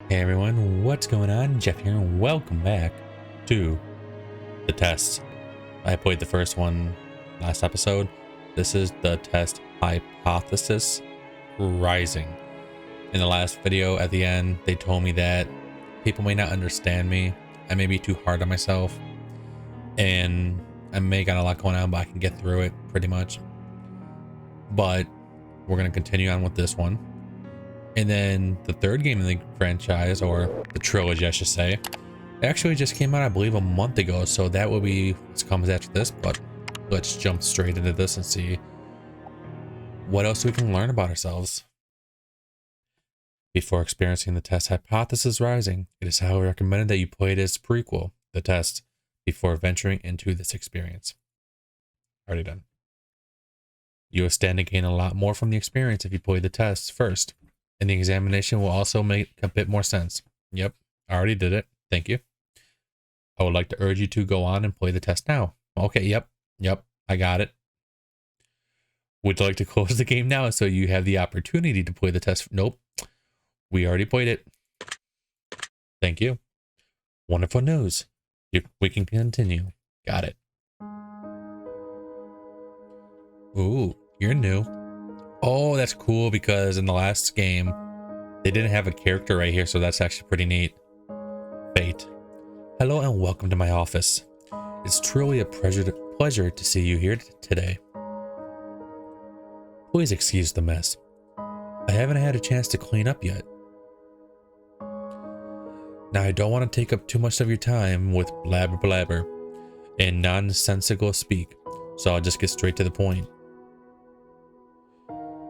Hey everyone, what's going on? Jeff here, and welcome back to the test. I played the first one last episode. This is the test hypothesis rising. In the last video at the end, they told me that people may not understand me. I may be too hard on myself, and I may got a lot going on, but I can get through it pretty much. But we're going to continue on with this one. And then the third game in the franchise, or the trilogy I should say, actually just came out I believe a month ago, so that will be what comes after this. But let's jump straight into this and see what else we can learn about ourselves. Before experiencing the test hypothesis rising, it is highly recommended that you play this prequel, the test, before venturing into this experience. Already done. You will stand to gain a lot more from the experience if you play the test first. And the examination will also make a bit more sense. Yep, I already did it. Thank you. I would like to urge you to go on and play the test now. Okay, yep, I got it. Would you like to close the game now so you have the opportunity to play the test? Nope, we already played it. Thank you. Wonderful news. We can continue. Got it. Ooh, you're new. Oh, that's cool, because in the last game, they didn't have a character right here, so that's actually pretty neat. Fate. Hello and welcome to my office. It's truly a pleasure to see you here today. Please excuse the mess. I haven't had a chance to clean up yet. Now, I don't want to take up too much of your time with blabber and nonsensical speak, so I'll just get straight to the point.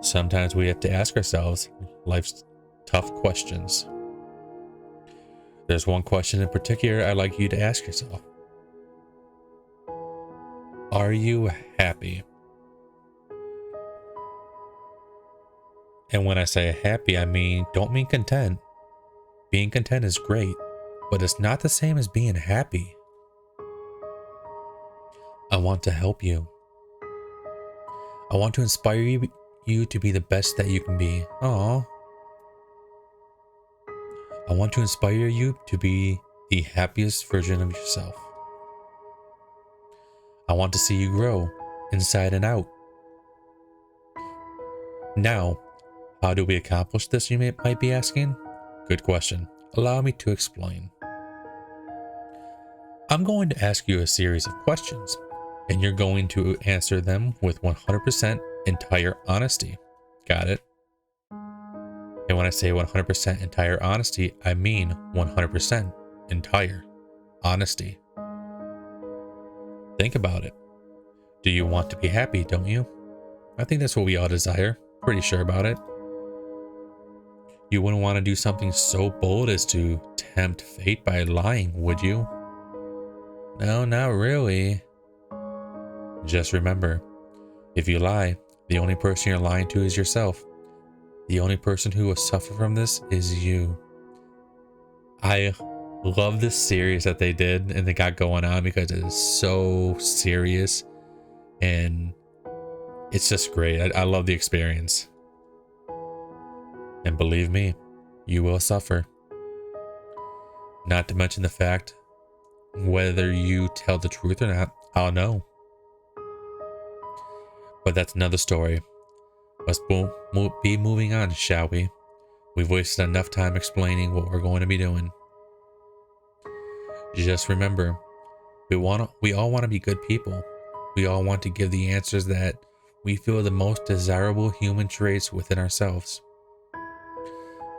Sometimes we have to ask ourselves life's tough questions. There's one question in particular I'd like you to ask yourself. Are you happy? And when I say happy, don't mean content. Being content is great, but it's not the same as being happy. I want to help you. I want to inspire you to be the best that you can be. Aww. I want to inspire you to be the happiest version of yourself. I want to see you grow inside and out. Now, how do we accomplish this, you might be asking? Good question. Allow me to explain. I'm going to ask you a series of questions, and you're going to answer them with 100% entire honesty. Got it? And when I say 100% entire honesty, I mean 100% entire honesty. Think about it. Do you want to be happy, don't you? I think that's what we all desire. Pretty sure about it. You wouldn't want to do something so bold as to tempt fate by lying, would you? No, not really. Just remember, if you lie, the only person you're lying to is yourself. The only person who will suffer from this is you. I love this series that they did and they got going on because it is so serious and it's just great. I love the experience. And believe me, you will suffer. Not to mention the fact, whether you tell the truth or not, I'll know. But that's another story. Let's be moving on, shall we? We've wasted enough time explaining what we're going to be doing. Just remember, we all want to be good people. We all want to give the answers that we feel are the most desirable human traits within ourselves.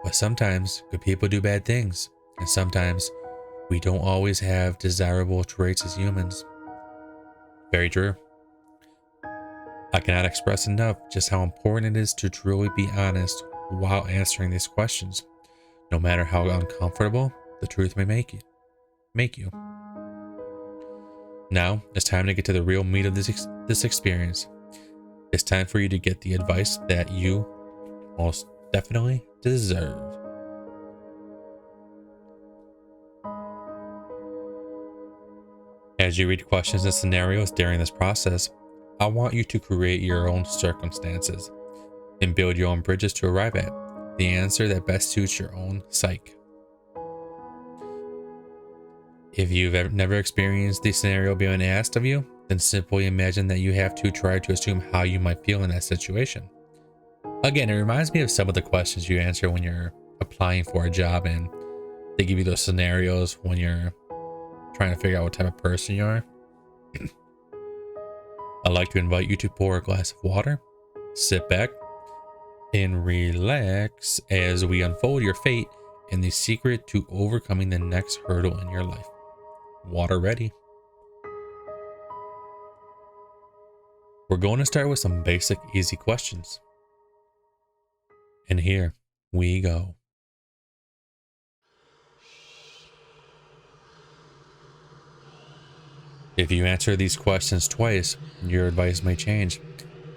But sometimes good people do bad things, and sometimes we don't always have desirable traits as humans. Very true. I cannot express enough just how important it is to truly be honest while answering these questions, no matter how uncomfortable the truth may make you. Now, it's time to get to the real meat of this experience. It's time for you to get the advice that you most definitely deserve. As you read questions and scenarios during this process, I want you to create your own circumstances and build your own bridges to arrive at the answer that best suits your own psyche. If you've never experienced the scenario being asked of you, then simply imagine that you have to try to assume how you might feel in that situation. Again, it reminds me of some of the questions you answer when you're applying for a job and they give you those scenarios when you're trying to figure out what type of person you are. I'd like to invite you to pour a glass of water, sit back, and relax as we unfold your fate and the secret to overcoming the next hurdle in your life. Water ready. We're going to start with some basic, easy questions. And here we go. If you answer these questions twice, your advice may change.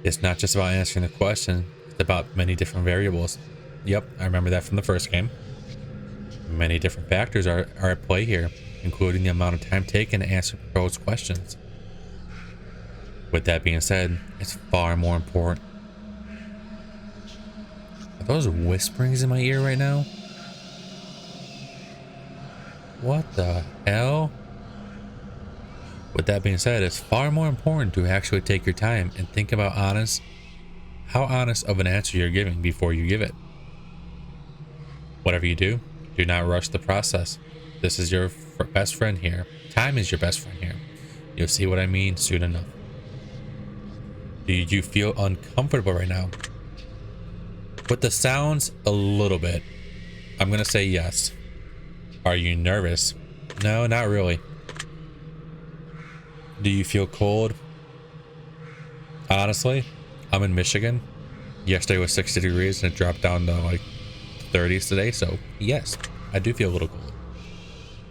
It's not just about answering the question, it's about many different variables. Yep, I remember that from the first game. Many different factors are at play here, including the amount of time taken to answer proposed questions. With that being said, it's far more important. Are those whisperings in my ear right now? What the hell? With that being said, it's far more important to actually take your time and think about how honest of an answer you're giving before you give it. Whatever you do not rush the process. This is your best friend here. Time is your best friend here. You'll see what I mean soon enough. Do you feel uncomfortable right now? With the sounds, a little bit. I'm gonna say yes. Are you nervous? No, not really. Do you feel cold? Honestly, I'm in Michigan. Yesterday was 60 degrees and it dropped down to like 30s today, so yes, I do feel a little cold.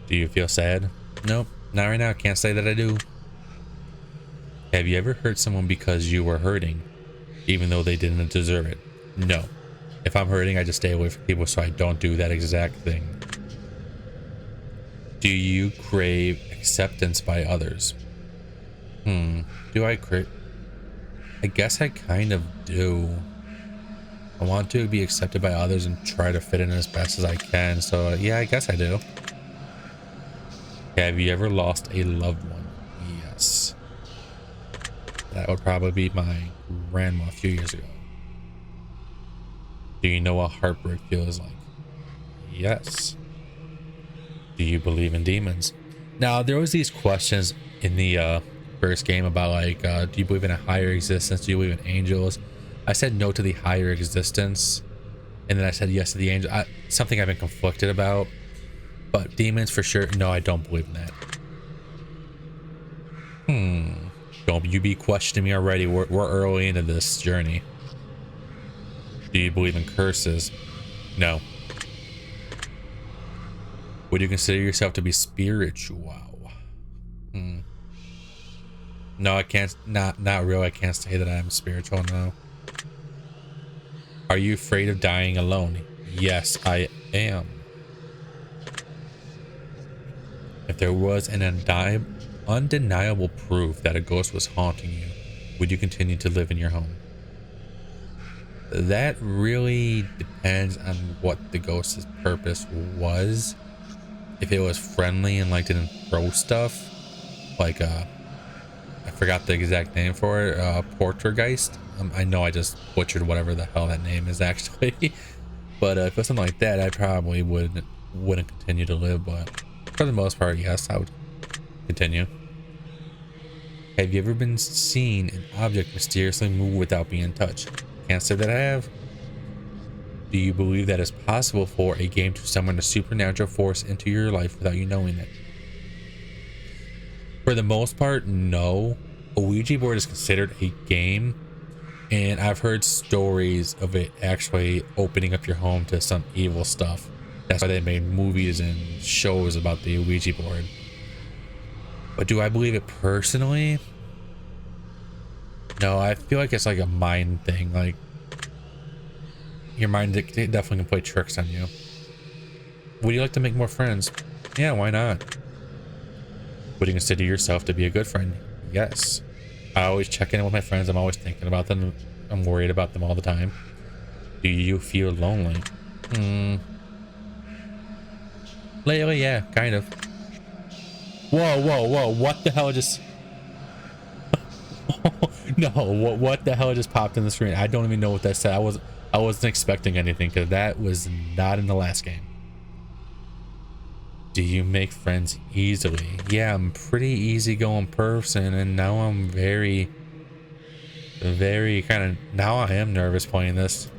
Do you feel sad? Nope, not right now. Can't say that I do. Have you ever hurt someone because you were hurting, even though they didn't deserve it? No. If I'm hurting, I just stay away from people so I don't do that exact thing. Do you crave acceptance by others? Do I crave? I guess I kind of do. I want to be accepted by others and try to fit in as best as I can. So yeah, I guess I do. Have you ever lost a loved one? Yes. That would probably be my grandma a few years ago. Do you know what heartbreak feels like? Yes. Do you believe in demons? Now, there was these questions in the first game about like, do you believe in a higher existence? Do you believe in angels? I said no to the higher existence, and then I said yes to the angel. Something I've been conflicted about, but demons for sure. No, I don't believe in that. Don't you be questioning me already. We're early into this journey. Do you believe in curses? No. Would you consider yourself to be spiritual? No, I can't. Not real. I can't say that I'm spiritual. No. Are you afraid of dying alone? Yes, I am. If there was an undeniable proof that a ghost was haunting you, would you continue to live in your home? That really depends on what the ghost's purpose was. If it was friendly and like didn't throw stuff, like I forgot the exact name for it, Poltergeist. I know I just butchered whatever the hell that name is actually. But if it was something like that, I probably wouldn't continue to live. But for the most part, yes, I would continue. Have you ever been seen an object mysteriously move without being touched? Can't say that I have. Do you believe that it's possible for a game to summon a supernatural force into your life without you knowing it? For the most part, no. A Ouija board is considered a game, and I've heard stories of it actually opening up your home to some evil stuff. That's why they made movies and shows about the Ouija board. But do I believe it personally? No, I feel like it's like a mind thing. Like, your mind definitely can play tricks on you. Would you like to make more friends? Yeah, why not? Would you consider yourself to be a good friend? Yes. I always check in with my friends. I'm always thinking about them. I'm worried about them all the time. Do you feel lonely? Lately, yeah, kind of. Whoa, whoa, whoa. What the hell just... No, what the hell just popped in the screen? I don't even know what that said. I wasn't expecting anything because that was not in the last game. Do you make friends easily? Yeah, I'm pretty easygoing person, and now I'm very kind of... Now I am nervous playing this.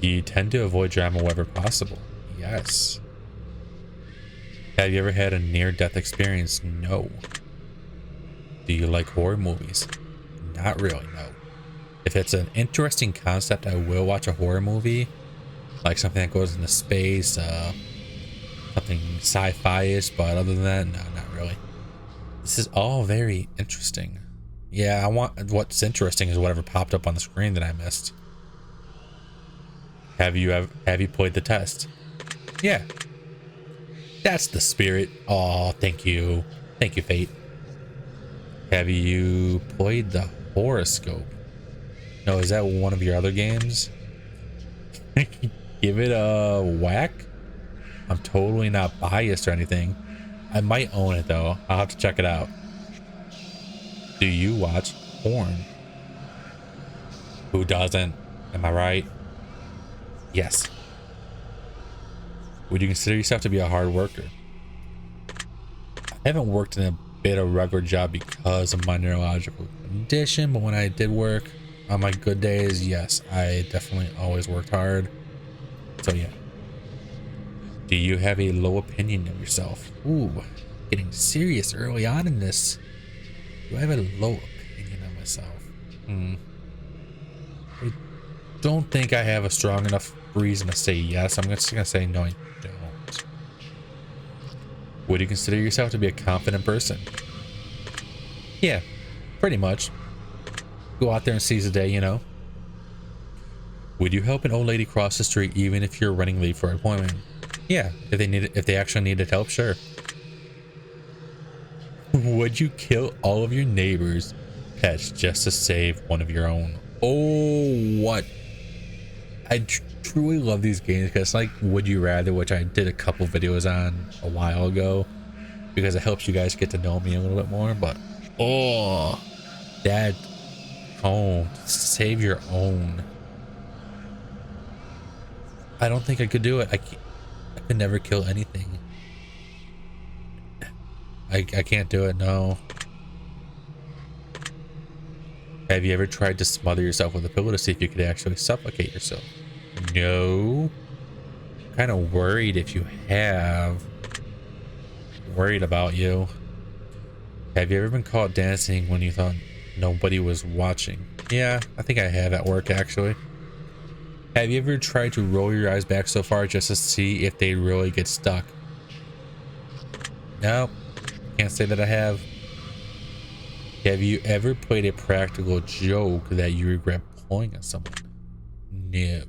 Do you tend to avoid drama wherever possible? Yes. Have you ever had a near-death experience? No. Do you like horror movies? Not really, no. If it's an interesting concept, I will watch a horror movie. Like something that goes into space, something sci-fi-ish, but other than that, no, not really. This is all very interesting. Yeah, what's interesting is whatever popped up on the screen that I missed. Have you played the test? Yeah. That's the spirit. Oh, thank you. Thank you, Fate. Have you played the horoscope? No, is that one of your other games? Give it a whack. I'm totally not biased or anything. I might own it though. I'll have to check it out. Do you watch porn? Who doesn't? Am I right? Yes. Would you consider yourself to be a hard worker? I haven't worked in a bit of regular job because of my neurological condition, but when I did work on my good days, yes, I definitely always worked hard. So yeah. Do you have a low opinion of yourself? Ooh, getting serious early on in this. Do I have a low opinion of myself? I don't think I have a strong enough reason to say yes. I'm just gonna say no, I don't. Would you consider yourself to be a confident person? Yeah, pretty much. Go out there and seize the day, you know. Would you help an old lady cross the street even if you're running late for an appointment? Yeah, if they actually needed help, sure. Would you kill all of your neighbors' pets just to save one of your own? Oh, what? I truly love these games because it's like Would You Rather, which I did a couple videos on a while ago because it helps you guys get to know me a little bit more. But oh, that save your own. I don't think I could do it. I could never kill anything. I can't do it, no. Have you ever tried to smother yourself with a pillow to see if you could actually suffocate yourself? No. Kind of worried if you have. Worried about you. Have you ever been caught dancing when you thought nobody was watching? Yeah, I think I have at work actually. Have you ever tried to roll your eyes back so far just to see if they really get stuck? No, can't say that I have. Have you ever played a practical joke that you regret pulling on someone? No.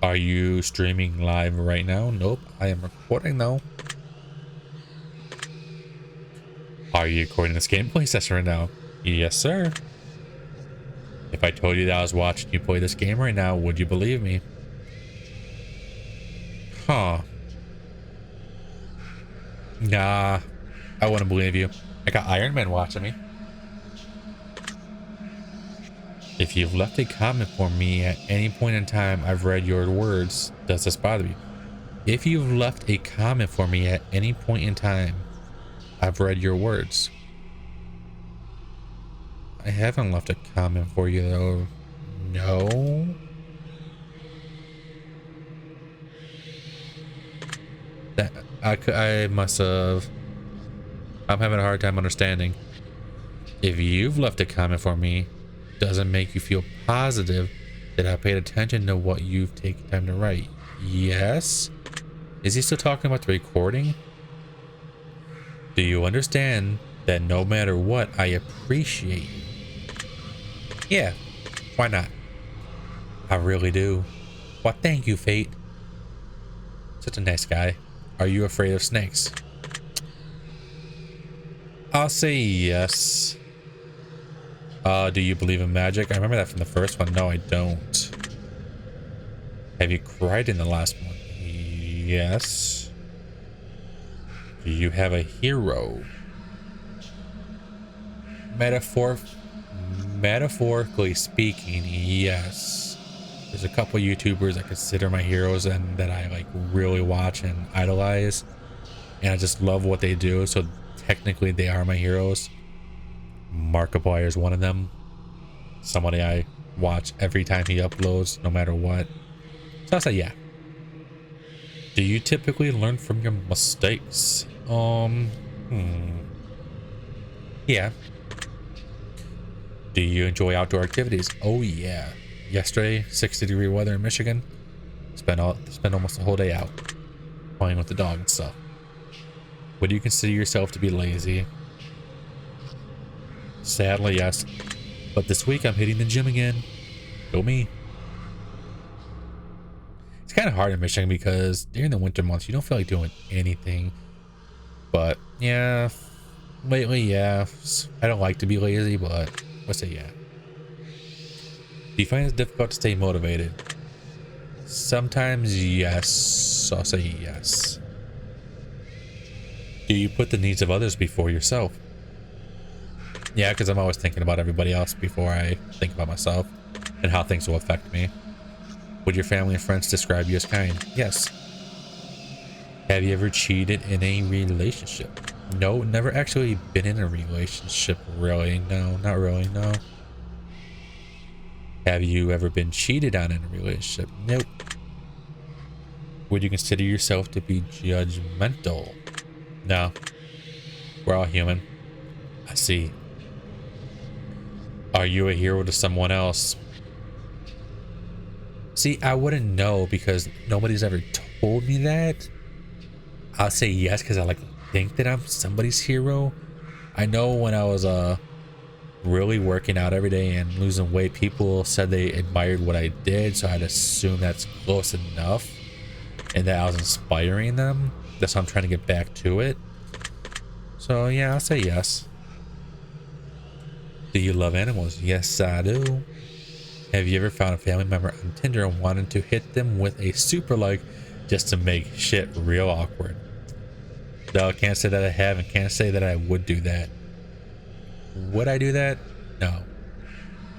Are you streaming live right now? Nope, I am recording though. Are you recording this gameplay session right now? Yes, sir. If I told you that I was watching you play this game right now, would you believe me? Huh. Nah, I wouldn't believe you. I got Iron Man watching me. If you've left a comment for me at any point in time, I've read your words. Does this bother you? If you've left a comment for me at any point in time, I've read your words. I haven't left a comment for you though. No. That I must have. I'm having a hard time understanding. If you've left a comment for me, doesn't make you feel positive that I paid attention to what you've taken time to write. Yes. Is he still talking about the recording? Do you understand that no matter what, I appreciate you? Yeah, why not? I really do. Well, thank you, Fate. Such a nice guy. Are you afraid of snakes? I'll say yes. Do you believe in magic? I remember that from the first one. No, I don't. Have you cried in the last one? Yes. Do you have a hero? Metaphorically speaking, yes. There's a couple YouTubers I consider my heroes and that I like really watch and idolize, and I just love what they do, so technically they are my heroes. Markiplier is one of them. Somebody I watch every time he uploads, no matter what. So I'll say yeah. Do you typically learn from your mistakes? Yeah. Do you enjoy outdoor activities? Oh yeah. Yesterday, 60-degree weather in Michigan. Spent almost the whole day out playing with the dog and stuff. Would you consider yourself to be lazy? Sadly, yes. But this week I'm hitting the gym again. Go me. It's kind of hard in Michigan because during the winter months you don't feel like doing anything. But yeah, lately, yeah. I don't like to be lazy, but let's say yeah. Do you find it difficult to stay motivated? Sometimes, yes. I'll say yes. Do you put the needs of others before yourself? Yeah, because I'm always thinking about everybody else before I think about myself and how things will affect me. Would your family and friends describe you as kind? Yes. Have you ever cheated in a relationship? No, never actually been in a relationship, really. No, not really, no. Have you ever been cheated on in a relationship? Nope. Would you consider yourself to be judgmental? No. We're all human. I see. Are you a hero to someone else? See, I wouldn't know because nobody's ever told me that. I'll say yes because I like to think that I'm somebody's hero. I know when I was really working out every day and losing weight, people said they admired what I did, so I'd assume that's close enough and that I was inspiring them. That's how I'm trying to get back to it. So yeah, I'll say yes. Do you love animals? Yes, I do. Have you ever found a family member on Tinder and wanted to hit them with a super like just to make shit real awkward? No, I can't say that I have and can't say that I would do that. Would I do that? No.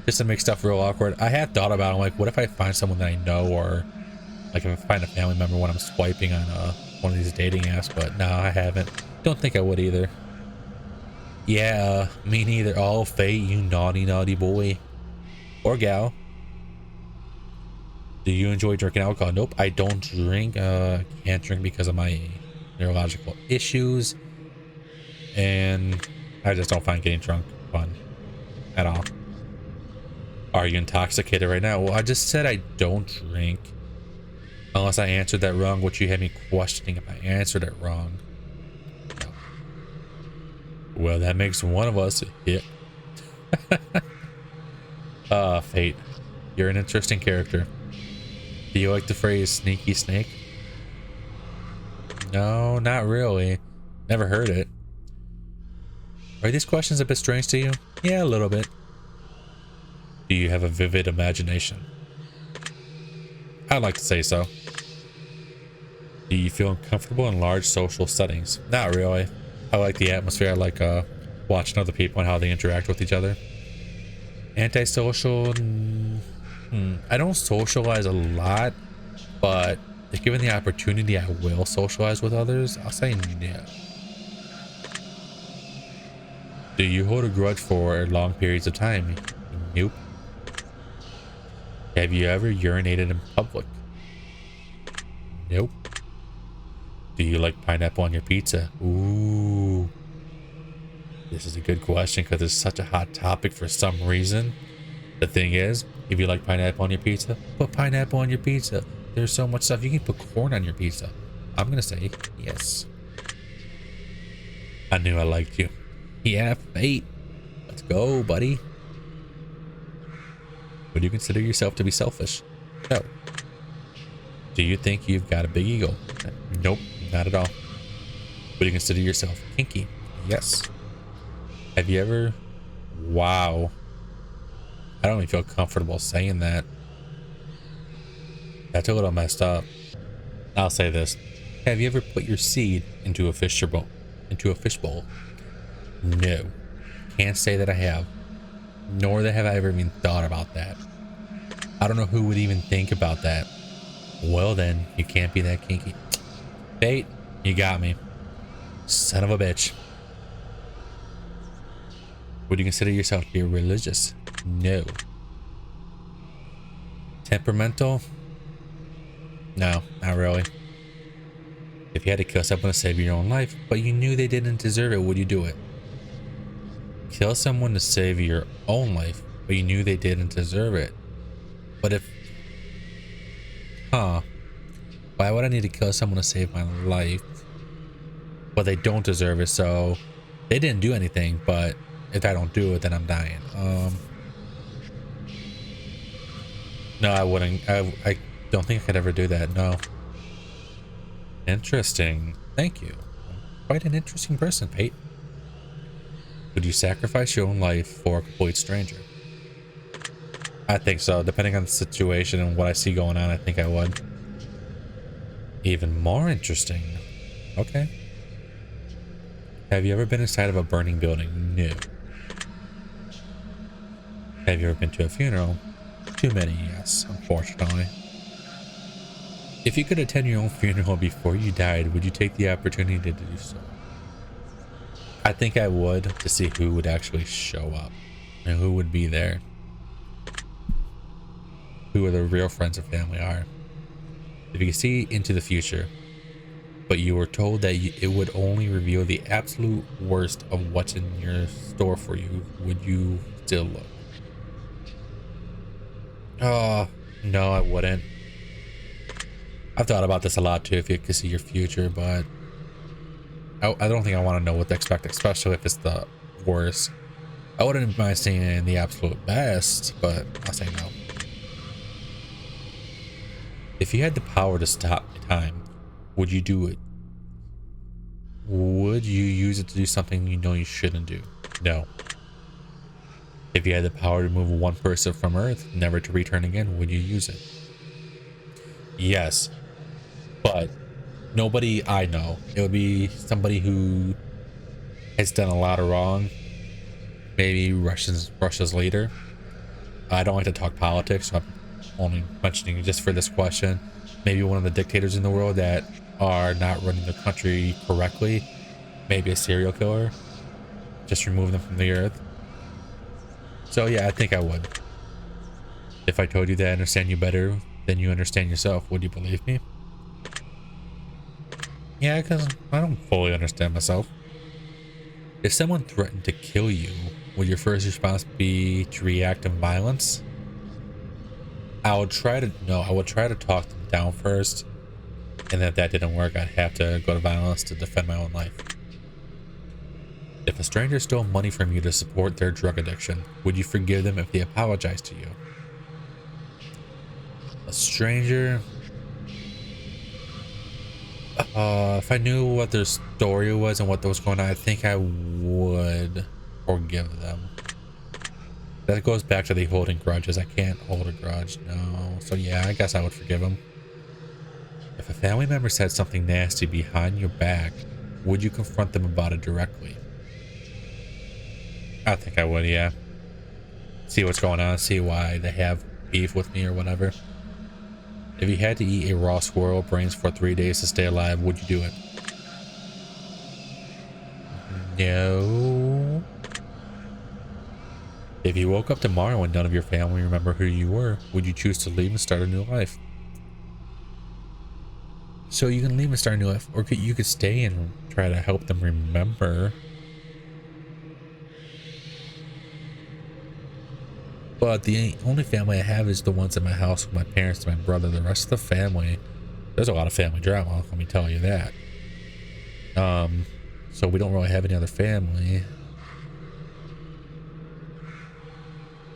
Just to make stuff real awkward. I have thought about it. I'm like, what if I find someone that I know, or like if I find a family member when I'm swiping on one of these dating apps, but no, I haven't. Don't think I would either. Yeah, me neither. Oh, fate, you naughty, naughty boy. Or gal. Do you enjoy drinking alcohol? Nope, I don't drink. Can't drink because of my neurological issues. And I just don't find getting drunk fun at all. Are you intoxicated right now? Well, I just said I don't drink. Unless I answered that wrong, which you had me questioning if I answered it wrong. No. Well, that makes one of us hit. Fate. You're an interesting character. Do you like the phrase sneaky snake? No, not really. Never heard it. Are these questions a bit strange to you? Yeah, a little bit. Do you have a vivid imagination? I'd like to say so. Do you feel uncomfortable in large social settings? Not really. I like the atmosphere. I like watching other people and how they interact with each other. Antisocial? I don't socialize a lot, but if given the opportunity, I will socialize with others. I'll say no. Do you hold a grudge for long periods of time? Nope. Have you ever urinated in public? Nope. Do you like pineapple on your pizza? Ooh. This is a good question because it's such a hot topic for some reason. The thing is, if you like pineapple on your pizza, put pineapple on your pizza. There's so much stuff. You can put corn on your pizza. I'm going to say yes. I knew I liked you. Yeah, fate. Let's go, buddy. Would you consider yourself to be selfish? No. Do you think you've got a big ego? Nope, not at all. Would you consider yourself kinky? Yes. Have you ever... Wow. I don't even feel comfortable saying that. That's a little messed up. I'll say this. Have you ever put your seed into a fish bowl? No. Can't say that I have. Nor that have I ever even thought about that. I don't know who would even think about that. Well then, you can't be that kinky. Fate, you got me. Son of a bitch. Would you consider yourself to be religious? No. Temperamental? No, not really. If you had to kill someone to save your own life, but you knew they didn't deserve it, would you do it? Kill someone to save your own life, but you knew they didn't deserve it. But if... Why would I need to kill someone to save my life? But they don't deserve it, so... They didn't do anything, but if I don't do it, then I'm dying. No, I wouldn't. I don't think I could ever do that, no. Interesting. Thank you. Quite an interesting person, Pate. Would you sacrifice your own life for a complete stranger? I think so. Depending on the situation and what I see going on, I think I would. Even more interesting. Okay. Have you ever been inside of a burning building? No. Have you ever been to a funeral? Too many, yes, unfortunately. If you could attend your own funeral before you died, would you take the opportunity to do so? I think I would, to see who would actually show up and who would be there. Who are the real friends and family are. If you could see into the future, but you were told that it would only reveal the absolute worst of what's in your store for you, would you still look? Oh, no, I wouldn't. I've thought about this a lot too, if you could see your future, but I don't think I want to know what to expect, especially if it's the worst. I wouldn't mind seeing the absolute best, but I'll say no. If you had the power to stop time, would you do it? Would you use it to do something you know you shouldn't do? No. If you had the power to move one person from Earth, never to return again, would you use it? Yes. But nobody I know. It would be somebody who has done a lot of wrong. Maybe Russia's leader. I don't like to talk politics, so I'm only mentioning it just for this question. Maybe one of the dictators in the world that are not running their country correctly. Maybe a serial killer. Just remove them from the earth. So yeah, I think I would. If I told you that I understand you better than you understand yourself, would you believe me? Yeah, because I don't fully understand myself. If someone threatened to kill you, would your first response be to react in violence? I would try to talk them down first, and if that didn't work, I'd have to go to violence to defend my own life. If a stranger stole money from you to support their drug addiction, would you forgive them if they apologized to you? A stranger... if I knew what their story was and what was going on, I think I would forgive them. That goes back to the holding grudges. I can't hold a grudge, no. So yeah, I guess I would forgive them. If a family member said something nasty behind your back, would you confront them about it directly? I think I would, yeah. See what's going on, see why they have beef with me or whatever. If you had to eat a raw squirrel brains for 3 days to stay alive, would you do it? No. If you woke up tomorrow and none of your family remember who you were, would you choose to leave and start a new life? So you can leave and start a new life, or you could stay and try to help them remember. But the only family I have is the ones in my house with my parents and my brother. The rest of the family, there's a lot of family drama, let me tell you that. So we don't really have any other family.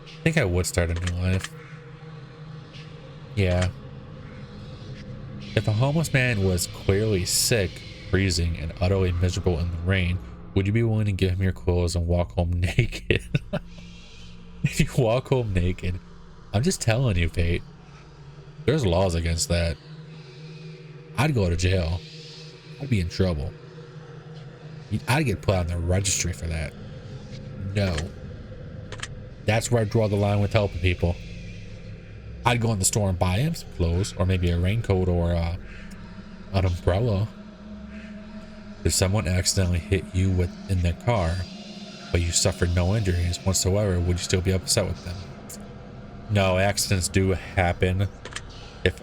I think I would start a new life. Yeah. If a homeless man was clearly sick, freezing, and utterly miserable in the rain, would you be willing to give him your clothes and walk home naked? If you walk home naked, I'm just telling you, Fate, there's laws against that. I'd go to jail. I'd be in trouble. I'd get put on the registry for that. No. That's where I draw the line with helping people. I'd go in the store and buy him some clothes, or maybe a raincoat or an umbrella. If someone accidentally hit you in their car, but you suffered no injuries whatsoever, would you still be upset with them? No, accidents do happen. If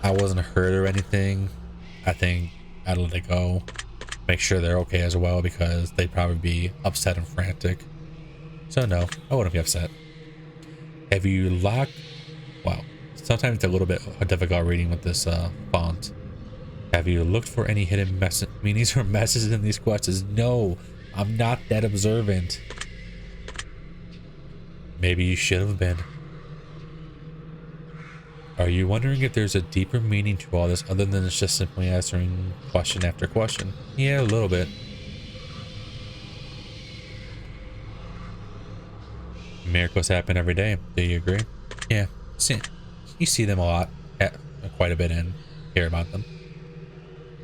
I wasn't hurt or anything, I think I'd let it go. Make sure they're okay as well, because they'd probably be upset and frantic. So no, I wouldn't be upset. Have you locked... Wow, sometimes it's a little bit difficult reading with this font. Have you looked for any hidden meanings or messages in these questions? No, I'm not that observant. Maybe you should have been. Are you wondering if there's a deeper meaning to all this other than it's just simply answering question after question? Yeah, a little bit. Miracles happen every day. Do you agree? Yeah, you see them a lot, quite a bit, and hear about them.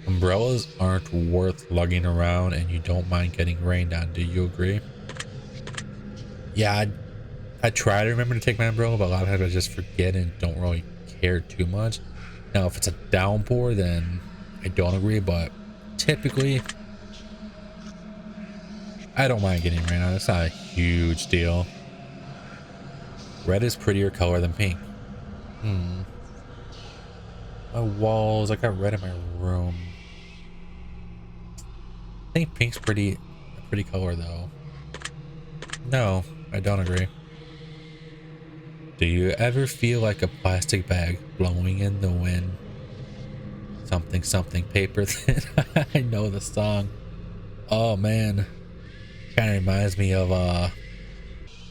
Umbrellas aren't worth lugging around, and you don't mind getting rained on. Do you agree? Yeah, I try to remember to take my umbrella, but a lot of times I just forget and don't really care too much. Now, if it's a downpour, then I don't agree, but typically I don't mind getting rain on. It's not a huge deal. Red is prettier color than pink. My walls, I got red in my room. I think pink's a pretty color though. No, I don't agree. Do you ever feel like a plastic bag blowing in the wind? Something, something, paper thin. I know the song. Oh man. Kind of reminds me of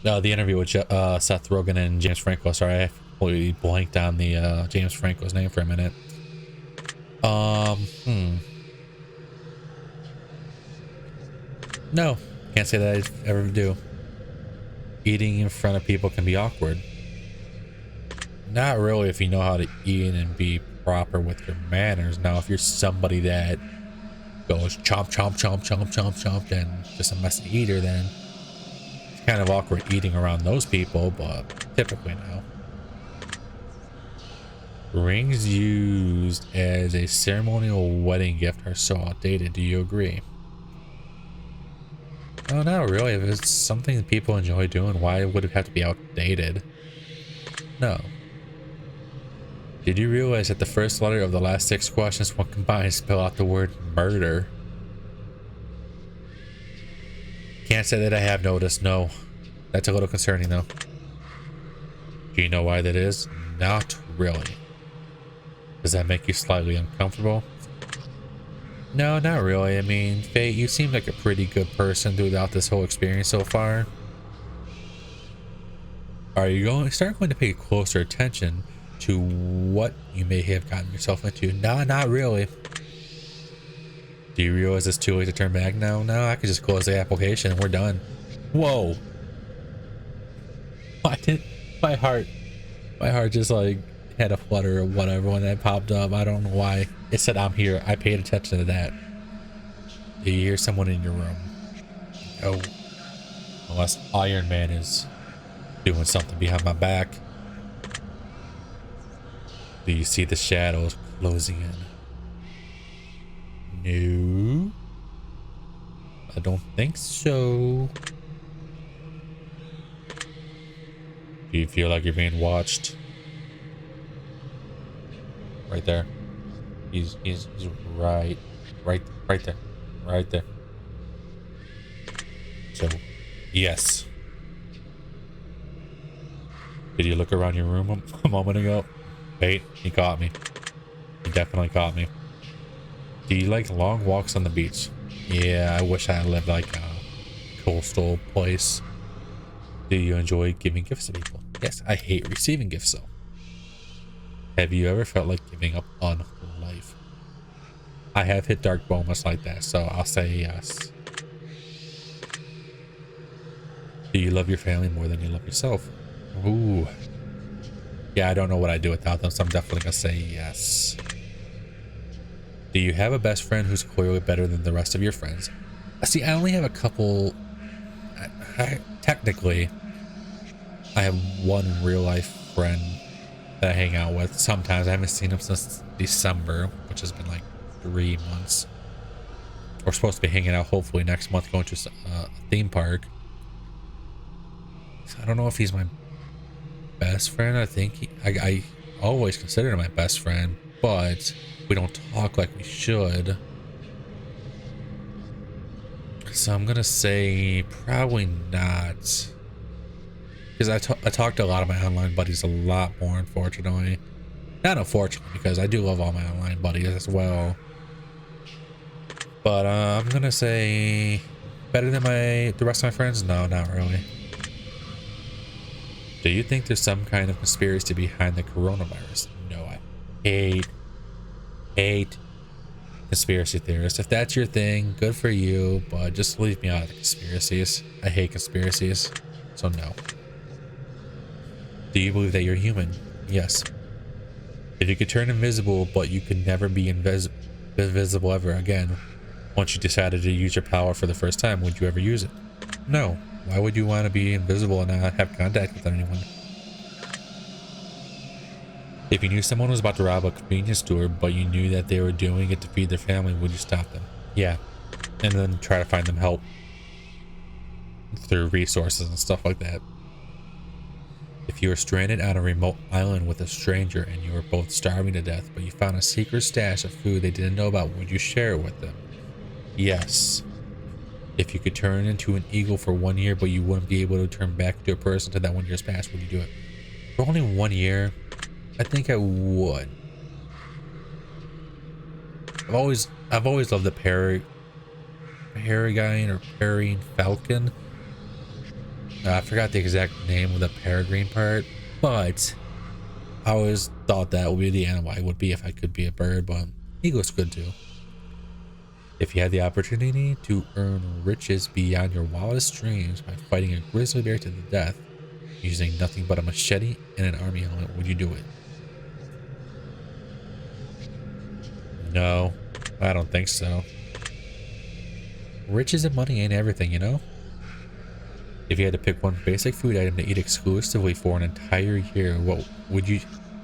the interview with Seth Rogen and James Franco. Sorry, I completely blanked on the James Franco's name for a minute. No, can't say that I ever do. Eating in front of people can be awkward. Not really if you know how to eat and be proper with your manners. Now, if you're somebody that goes chomp, chomp, chomp, chomp, chomp, chomp, and just a messy eater, then it's kind of awkward eating around those people, but typically no. Rings used as a ceremonial wedding gift are so outdated. Do you agree? Oh, not really. If it's something that people enjoy doing, why would it have to be outdated? No. Did you realize that the first letter of the last 6 questions, when combined, spell out the word murder? Can't say that I have noticed, no. That's a little concerning though. Do you know why that is? Not really. Does that make you slightly uncomfortable? No, not really. I mean, Faye, you seem like a pretty good person throughout this whole experience so far. Are you going to pay closer attention to what you may have gotten yourself into? No, not really. Do you realize it's too late to turn back now? No, I could just close the application and we're done. Whoa. My heart just like had a flutter or whatever when that popped up. I don't know why. It said I'm here. I paid attention to that. Do you hear someone in your room? Oh. Unless Iron Man is doing something behind my back. Do you see the shadows closing in? No. I don't think so. Do you feel like you're being watched? Right there. He's right there. Right there. So, yes. Did you look around your room a moment ago? Wait, he caught me. He definitely caught me. Do you like long walks on the beach? Yeah, I wish I lived like a coastal place. Do you enjoy giving gifts to people? Yes, I hate receiving gifts though. Have you ever felt like giving up on life? I have hit dark moments like that, so I'll say yes. Do you love your family more than you love yourself? Ooh. Yeah, I don't know what I'd do without them, so I'm definitely gonna say yes. Do you have a best friend who's clearly better than the rest of your friends? See, I only have a couple. Technically, I have one real life friend that I hang out with. Sometimes I haven't seen him since December, which has been like 3 months. We're supposed to be hanging out hopefully next month, going to a theme park. So I don't know if he's my best friend. I think I always consider him my best friend, but we don't talk like we should. So I'm gonna say probably not, because I talk to a lot of my online buddies a lot more, unfortunately. Not unfortunately, because I do love all my online buddies as well. But I'm gonna say better than the rest of my friends? No, not really. Do you think there's some kind of conspiracy behind the coronavirus? No, I hate conspiracy theorists. If that's your thing, good for you, but just leave me out of the conspiracies. I hate conspiracies, so no. Do you believe that you're human? Yes. If you could turn invisible, but you could never be invisible ever again, once you decided to use your power for the first time, would you ever use it? No. Why would you want to be invisible and not have contact with anyone? If you knew someone was about to rob a convenience store, but you knew that they were doing it to feed their family, would you stop them? Yeah. And then try to find them help through resources and stuff like that. If you were stranded on a remote island with a stranger and you were both starving to death, but you found a secret stash of food they didn't know about, would you share it with them? Yes. If you could turn into an eagle for 1 year, but you wouldn't be able to turn back into a person until that 1 year's passed, would you do it? For only 1 year, I think I would. I've always loved the peregrine or peregrine falcon. I forgot the exact name of the peregrine part, but I always thought that would be the animal I would be if I could be a bird, but eagle's good too. If you had the opportunity to earn riches beyond your wildest dreams by fighting a grizzly bear to the death, using nothing but a machete and an army helmet, would you do it? No, I don't think so. Riches and money ain't everything, you know? If you had to pick one basic food item to eat exclusively for an entire year, what would you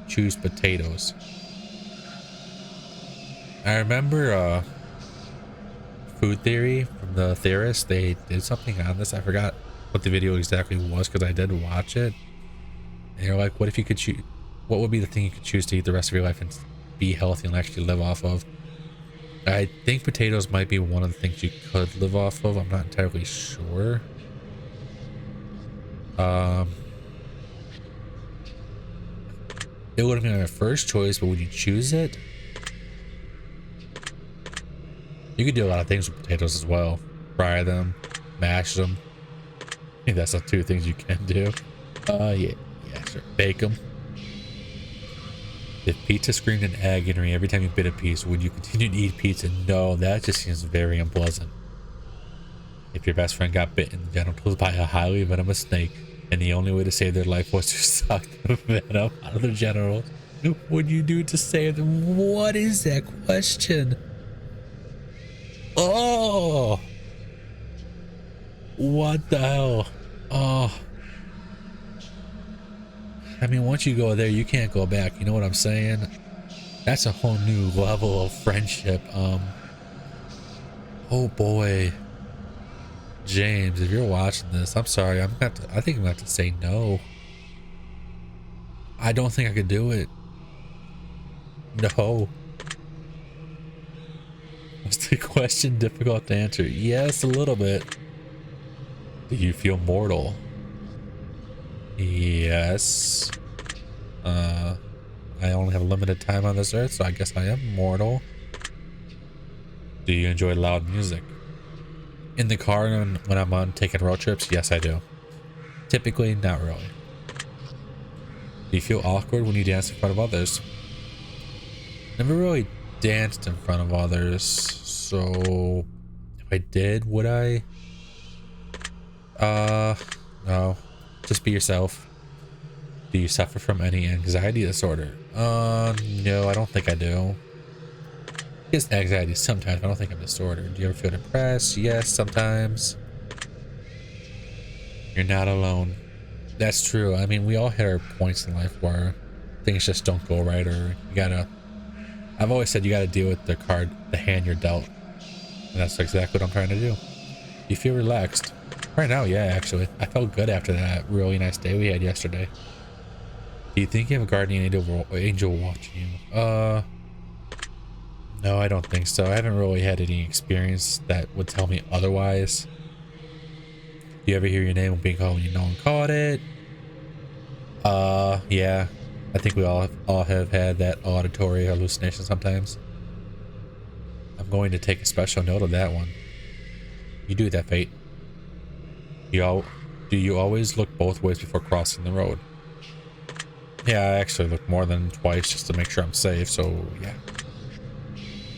choose? Potatoes. I remember Food Theory from the theorists, they did something on this. I forgot what the video exactly was because I did watch it. And they're like, what if you could choose, what would be the thing you could choose to eat the rest of your life and be healthy and actually live off of? I think potatoes might be one of the things you could live off of. I'm not entirely sure. It would have been my first choice, but would you choose it? You could do a lot of things with potatoes as well. Fry them, mash them. I think that's the two things you can do. Yeah, sure. Bake them. If pizza screamed in agony every time you bit a piece, would you continue to eat pizza? No, that just seems very unpleasant. If your best friend got bitten in the genitals by a highly venomous snake, and the only way to save their life was to suck the venom out of their genitals, what would you do to save them? What is that question? Oh! What the hell? Oh. I mean, once you go there, you can't go back. You know what I'm saying? That's a whole new level of friendship. Oh boy. James, if you're watching this, I'm sorry. I think I'm gonna have to say no. I don't think I could do it. No. Was the question difficult to answer? Yes, a little bit. Do you feel mortal? Yes. I only have limited time on this earth, so I guess I am mortal. Do you enjoy loud music? In the car and when I'm on taking road trips, yes I do. Typically, not really. Do you feel awkward when you dance in front of others? Never really danced in front of others, so if I did, would I? No. Just be yourself. Do you suffer from any anxiety disorder? No, I don't think I do. It's anxiety sometimes. I don't think I'm disordered. Do you ever feel depressed? Yes, sometimes. You're not alone. That's true. I mean, we all hit our points in life where things just don't go right, or you gotta. I've always said you gotta deal with the hand you're dealt, and that's exactly what I'm trying to do. You feel relaxed right now? Yeah, actually, I felt good after that really nice day we had yesterday. Do you think you have a guardian angel watching you? No, I don't think so. I haven't really had any experience that would tell me otherwise. Do you ever hear your name being called when no one called it? Yeah. I think we all have had that auditory hallucination sometimes. I'm going to take a special note of that one. You do that, Fate. Do you always look both ways before crossing the road? Yeah, I actually look more than twice just to make sure I'm safe, so yeah.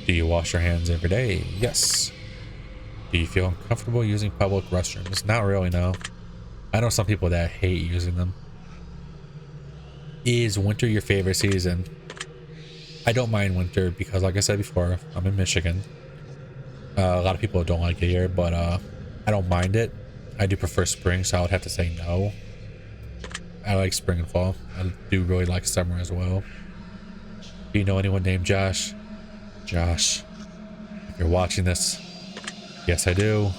Do you wash your hands every day? Yes. Do you feel uncomfortable using public restrooms? Not really, no. I know some people that hate using them. Is winter your favorite season? I don't mind winter because, like I said before, I'm in Michigan. A lot of people don't like it here, but I don't mind it. I do prefer spring, so I would have to say no. I like spring and fall. I do really like summer as well. Do you know anyone named Josh? Josh, if you're watching this, yes I do.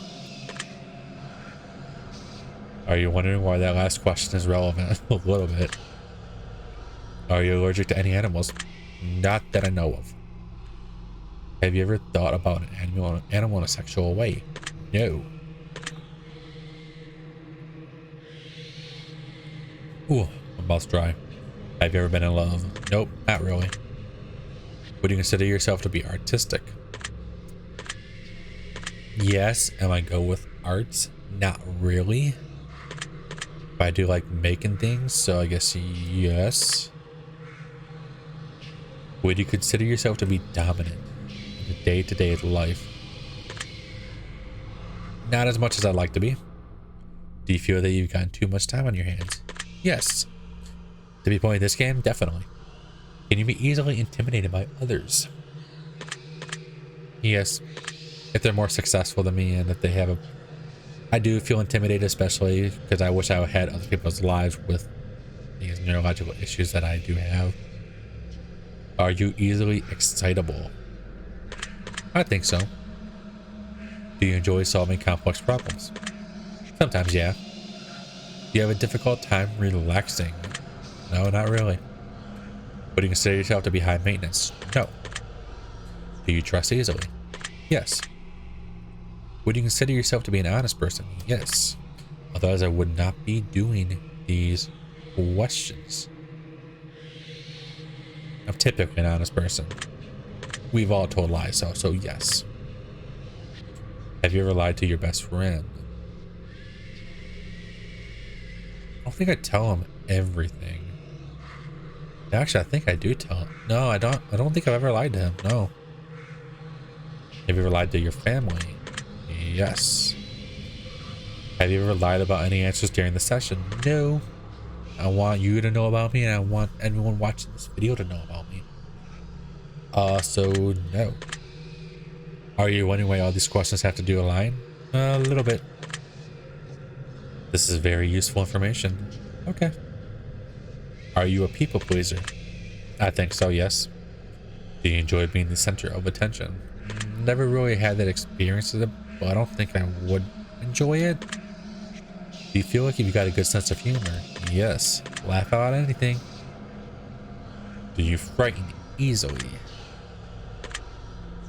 Are you wondering why that last question is relevant? A little bit. Are you allergic to any animals? Not that I know of. Have you ever thought about an animal in a sexual way? No. Ooh, my mouth's dry. Have you ever been in love? Nope, not really. Would you consider yourself to be artistic? Yes. Am I go with arts? Not really. But I do like making things, so I guess yes. Would you consider yourself to be dominant in the day-to-day life? Not as much as I'd like to be. Do you feel that you've gotten too much time on your hands? Yes. To be playing this game? Definitely. Can you be easily intimidated by others? Yes. If they're more successful than me and that they have a... I do feel intimidated, especially because I wish I had other people's lives with these neurological issues that I do have. Are you easily excitable? I think so. Do you enjoy solving complex problems? Sometimes, yeah. Do you have a difficult time relaxing? No, not really. Would you consider yourself to be high maintenance? No. Do you trust easily? Yes. Would you consider yourself to be an honest person? Yes. Otherwise, I would not be doing these questions. I'm typically an honest person. We've all told lies, so yes. Have you ever lied to your best friend? I don't think I tell him everything. Actually, I think I do tell him. No, I don't think I've ever lied to him. No. Have you ever lied to your family? Yes. Have you ever lied about any answers during the session? No. I want you to know about me, and I want anyone watching this video to know about me. So no. Are you wondering why all these questions have to do a line? A little bit. This is very useful information. Okay. Are you a people pleaser? I think so, yes. Do you enjoy being the center of attention? Never really had that experience of it, but I don't think I would enjoy it. Do you feel like you've got a good sense of humor? Yes. Laugh about anything. Do you frighten easily?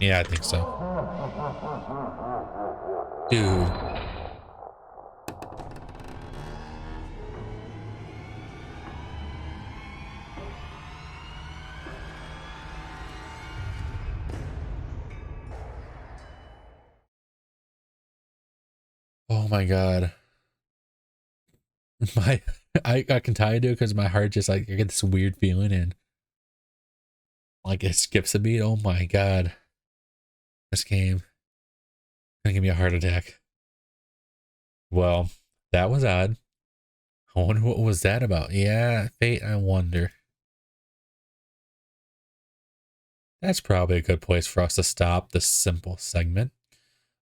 Yeah, I think so. Dude. Oh my god. I can tell you, dude, because my heart just like I get this weird feeling and like it skips a beat. Oh my god. This game gonna give me a heart attack. Well, that was odd. I wonder what was that about. Yeah, fate, I wonder. That's probably a good place for us to stop this simple segment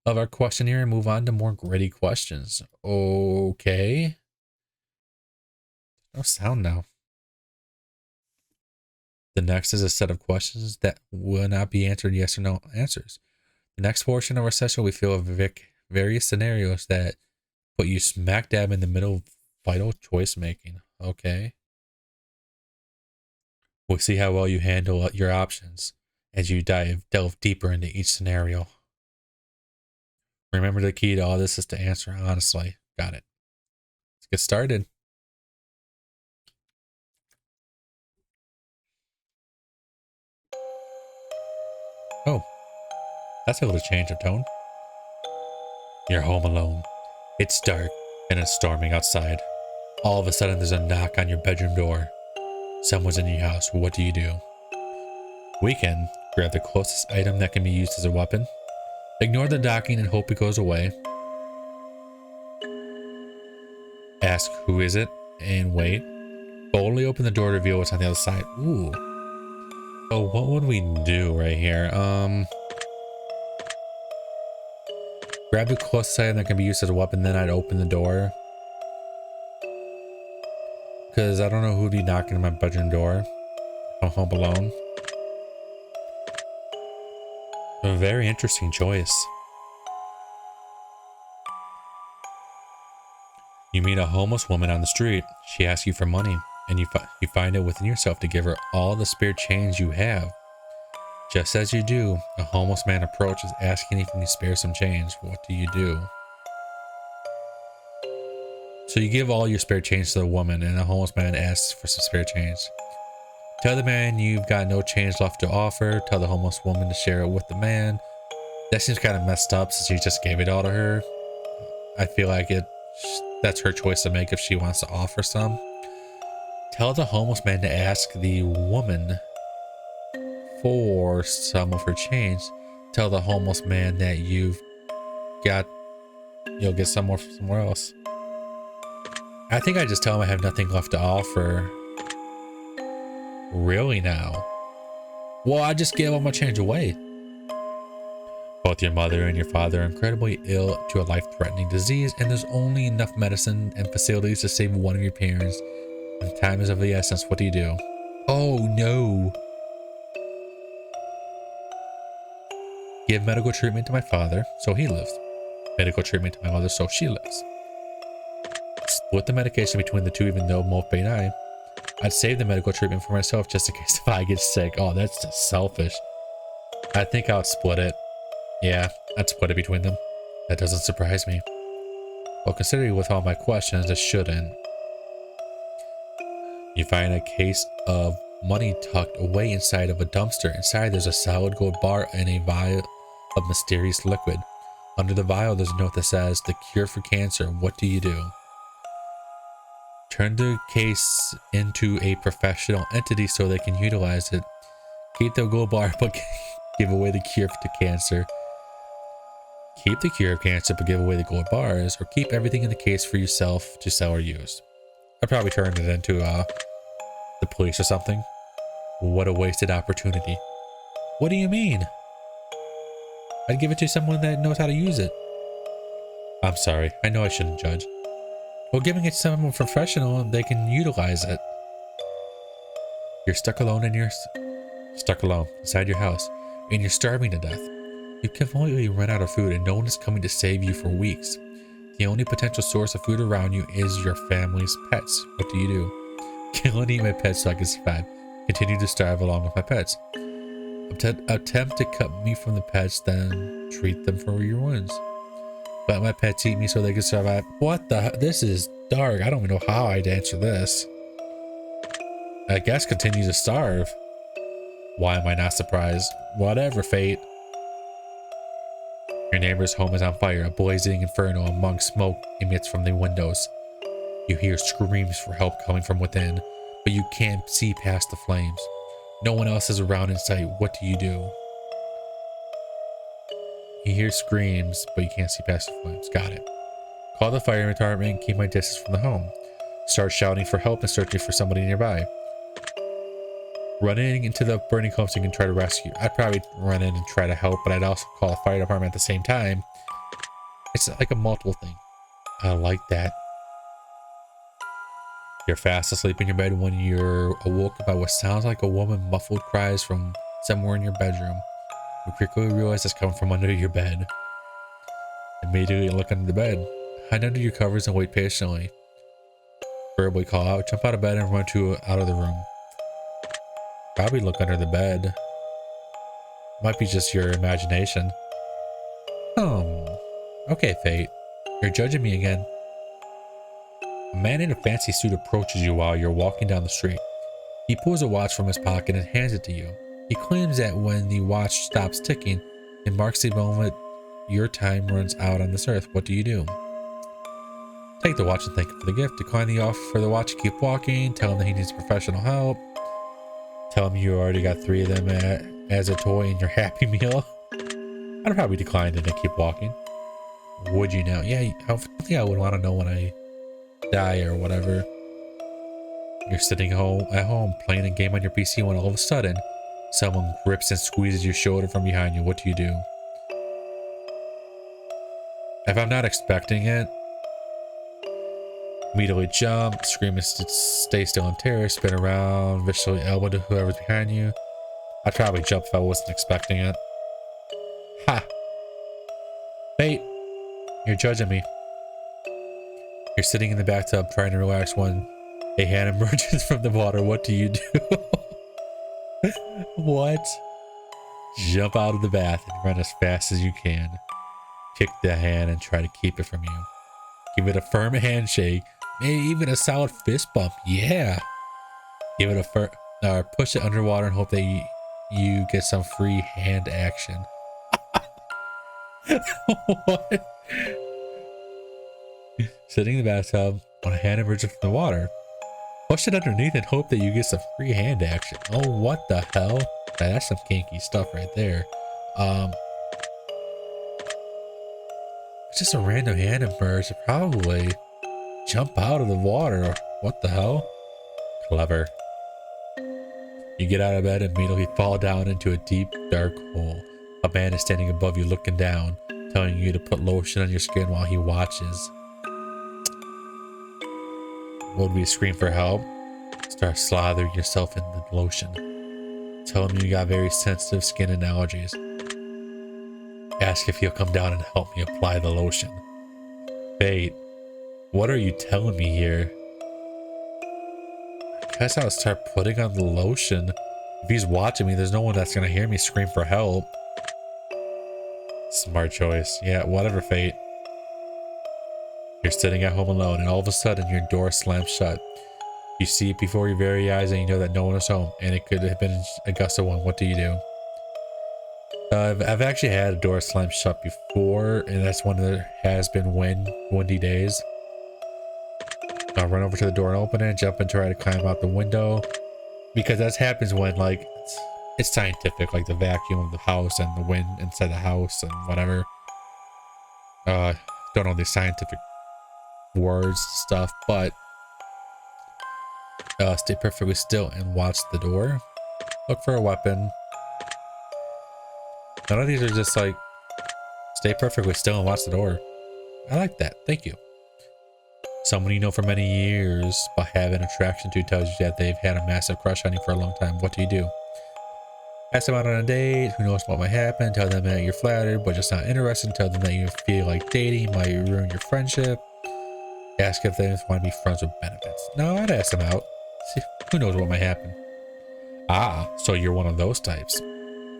of our questionnaire and move on to more gritty questions. Okay. No sound now. The next is a set of questions that will not be answered yes or no answers. The next portion of our session, we fill various scenarios that put you smack dab in the middle of vital choice making. Okay. We'll see how well you handle your options as you delve deeper into each scenario. Remember, the key to all this is to answer honestly. Got it. Let's get started. Oh, that's a little change of tone. You're home alone. It's dark and it's storming outside. All of a sudden, there's a knock on your bedroom door. Someone's in your house. What do you do? We can grab the closest item that can be used as a weapon, ignore the knocking and hope it goes away, ask who is it and wait, boldly open the door to reveal what's on the other side. Ooh. So what would we do right here? Grab the closest item that can be used as a weapon, then I'd open the door. Because I don't know who'd be knocking on my bedroom door. I'm home alone. A very interesting choice. You meet a homeless woman on the street. She asks you for money, and you find it within yourself to give her all the spare change you have. Just as you do, a homeless man approaches, asking if you can spare some change. What do you do? So you give all your spare change to the woman, and the homeless man asks for some spare change. Tell the man you've got no change left to offer. Tell the homeless woman to share it with the man. That seems kind of messed up since you just gave it all to her. I feel like that's her choice to make if she wants to offer some. Tell the homeless man to ask the woman for some of her change. Tell the homeless man that you'll get some more from somewhere else. I think I just tell him I have nothing left to offer. Really now? Well, I just gave all my change away. Both your mother and your father are incredibly ill to a life-threatening disease, and there's only enough medicine and facilities to save one of your parents. And time is of the essence. What do you do? Oh no. Give medical treatment to my father, so he lives. Medical treatment to my mother, so she lives. Split the medication between the two, even though both may die. I'd save the medical treatment for myself just in case if I get sick. Oh, that's just selfish. I think I would split it. Yeah, I'd split it between them. That doesn't surprise me. Well, considering with all my questions, it shouldn't. You find a case of money tucked away inside of a dumpster. Inside, there's a solid gold bar and a vial of mysterious liquid. Under the vial, there's a note that says, "The cure for cancer. What do you do?" Turn the case into a professional entity so they can utilize it. Keep the gold bar, but give away the cure to cancer. Keep the cure of cancer, but give away the gold bars, or keep everything in the case for yourself to sell or use. I probably turned it into the police or something. What a wasted opportunity. What do you mean? I'd give it to someone that knows how to use it. I'm sorry, I know I shouldn't judge. Well, giving it to someone professional, they can utilize it. You're stuck alone inside your house, and you're starving to death. You've completely run out of food, and no one is coming to save you for weeks. The only potential source of food around you is your family's pets. What do you do? Kill and eat my pets so I can survive. Continue to starve along with my pets. Attempt to cut me from the pets, then treat them for your wounds. Let my pets eat me so they can survive. What the? This is dark. I don't even know how I'd answer this. I guess continue to starve. Why am I not surprised? Whatever, fate. Your neighbor's home is on fire. A blazing inferno among smoke emits from the windows. You hear screams for help coming from within, but you can't see past the flames. No one else is around in sight. What do you do? You hear screams, but you can't see past the flames. Got it. Call the fire department and keep my distance from the home. Start shouting for help and searching for somebody nearby. Running into the burning home so you can try to rescue. I'd probably run in and try to help, but I'd also call the fire department at the same time. It's like a multiple thing. I like that. You're fast asleep in your bed when you're awoken by what sounds like a woman muffled cries from somewhere in your bedroom. You quickly realize it's coming from under your bed. Immediately look under the bed. Hide under your covers and wait patiently. Verbally call out, jump out of bed and run out of the room. Probably look under the bed. Might be just your imagination. Okay, Fate. You're judging me again. A man in a fancy suit approaches you while you're walking down the street. He pulls a watch from his pocket and hands it to you. He claims that when the watch stops ticking, it marks the moment your time runs out on this earth. What do you do? Take the watch and thank him for the gift. Decline the offer for the watch. Keep walking. Tell him that he needs professional help. Tell him you already got 3 of them as a toy in your Happy Meal. I'd probably decline it and keep walking. Would you now? Yeah, I think I would want to know when I die or whatever. You're sitting at home playing a game on your PC when all of a sudden someone grips and squeezes your shoulder from behind you. What do you do? If I'm not expecting it, immediately jump, scream and stay still in terror, spin around, viciously elbow to whoever's behind you. I'd probably jump if I wasn't expecting it. Ha! Fate, you're judging me. You're sitting in the bathtub trying to relax when a hand emerges from the water. What do you do? What? Jump out of the bath and run as fast as you can. Kick the hand and try to keep it from you. Give it a firm handshake. Maybe even a solid fist bump. Yeah. Give it a push it underwater and hope that you get some free hand action. What? Sitting in the bathtub when a hand emerges from the water. Push it underneath and hope that you get some free hand action. Oh, what the hell? That's some kinky stuff right there. Just a random hand emerge. Probably jump out of the water. What the hell? Clever. You get out of bed and immediately fall down into a deep, dark hole. A man is standing above you looking down, telling you to put lotion on your skin while he watches. Would we scream for help? Start slathering yourself in the lotion. Tell him you got very sensitive skin and allergies. Ask if he'll come down and help me apply the lotion. Fate, what are you telling me here? I guess I'll start putting on the lotion. If he's watching me, there's no one that's gonna hear me scream for help. Smart choice. Yeah, whatever, Fate. You're sitting at home alone and all of a sudden your door slams shut. You see it before your very eyes and you know that no one is home and it could have been a gust of wind. What do you do? I've actually had a door slam shut before, and that's when there has been windy days. I'll run over to the door and open it, jump and try to climb out the window, because that happens when, like, it's scientific, like the vacuum of the house and the wind inside the house and whatever. Don't know the scientific words stuff, but stay perfectly still and watch the door. Look for a weapon. None of these are just like, stay perfectly still and watch the door. I like that. Thank you. Someone you know for many years but have an attraction to tells you that they've had a massive crush on you for a long time. What do you do? Ask them out on a date. Who knows what might happen? Tell them that you're flattered but just not interested. Tell them that you feel like dating might ruin your friendship. Ask if they want to be friends with benefits. No, I'd ask them out. See, who knows what might happen. Ah, so you're one of those types.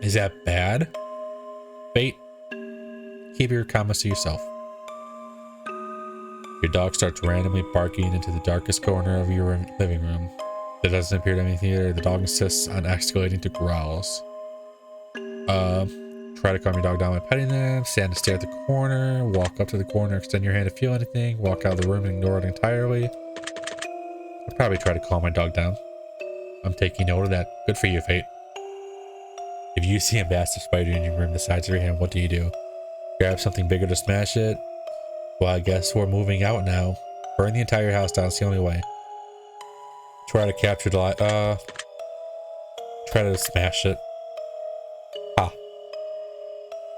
Is that bad? Fate, keep your comments to yourself. Your dog starts randomly barking into the darkest corner of your living room. There doesn't appear to be anything there. The dog insists on escalating to growls. Try to calm your dog down by petting them. Stand and stare at the corner. Walk up to the corner. Extend your hand to feel anything. Walk out of the room and ignore it entirely. I'd probably try to calm my dog down. I'm taking note of that. Good for you, Fate. If you see a massive spider in your room the size of your hand, what do you do? Grab something bigger to smash it? Well, I guess we're moving out now. Burn the entire house down. It's the only way. Try to capture the light. Try to smash it. Ha.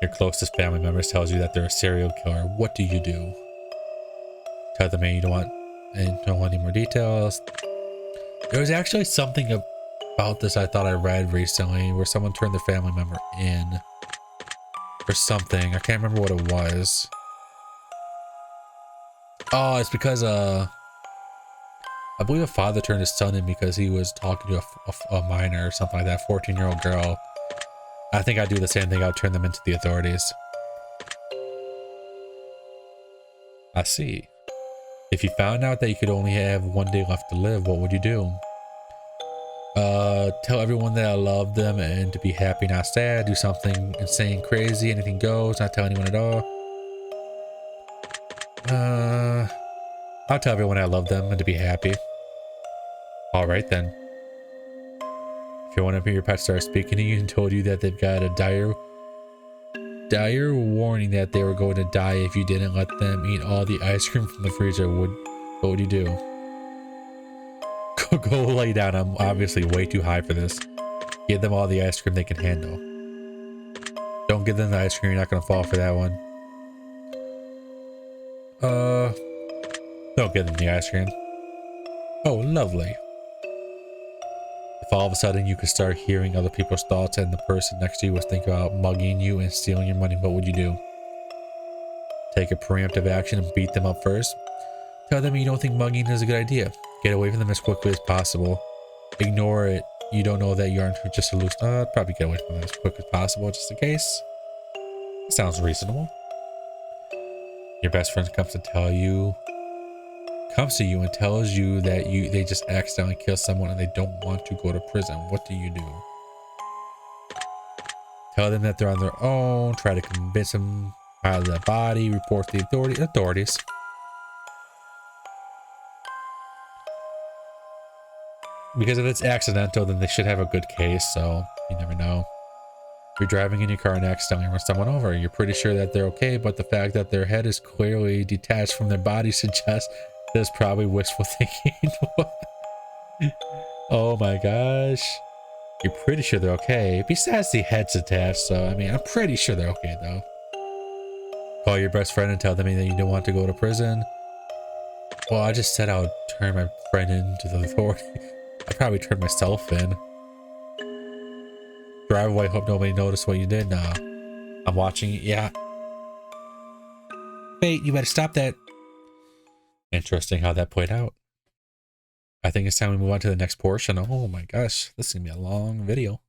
Your closest family members tells you that they're a serial killer. What do you do? Tell them you don't want any more details. There was actually something about this I thought I read recently where someone turned their family member in for something. I can't remember what it was. Oh, it's because I believe a father turned his son in because he was talking to a minor or something like that, 14-year-old girl. I think I'd do the same thing. I'd turn them into the authorities. I see. If you found out that you could only have one day left to live, what would you do? Tell everyone that I love them and to be happy, not sad. Do something insane, crazy, anything goes. Not tell anyone at all. I'll tell everyone I love them and to be happy. All right then. If you want to hear your pet start speaking to you and told you that they've got a dire warning that they were going to die if you didn't let them eat all the ice cream from the freezer, what would you do? Go lay down. I'm obviously way too high for this. Give them all the ice cream they can handle. Don't give them the ice cream. You're not going to fall for that one. Don't give them the ice cream. Oh, lovely. If all of a sudden you could start hearing other people's thoughts and the person next to you was thinking about mugging you and stealing your money, what would you do? Take a preemptive action and beat them up first. Tell them you don't think mugging is a good idea. Get away from them as quickly as possible. Ignore it. You don't know that you aren't just a loose. Probably get away from them as quick as possible, just in case. Sounds reasonable. Your best friend comes to you and tells you that they just accidentally killed someone and they don't want to go to prison. What do you do? Tell them that they're on their own. Try to convince them out of the body. Report to the authorities. Because if it's accidental, then they should have a good case, so you never know. You're driving in your car and accidentally run someone over. You're pretty sure that they're okay, but the fact that their head is clearly detached from their body suggests there's probably wishful thinking. Oh my gosh. You're pretty sure they're okay. Besides, the head's attached, so I mean, I'm pretty sure they're okay though. Call your best friend and tell them that you don't want to go to prison. Well, I just said I would turn my friend into the authority. I'd probably turn myself in. Drive away, hope nobody noticed what you did. Nah. I'm watching. Yeah. Wait, you better stop that. Interesting how that played out. I think it's time we move on to the next portion. Oh my gosh, this is gonna be a long video.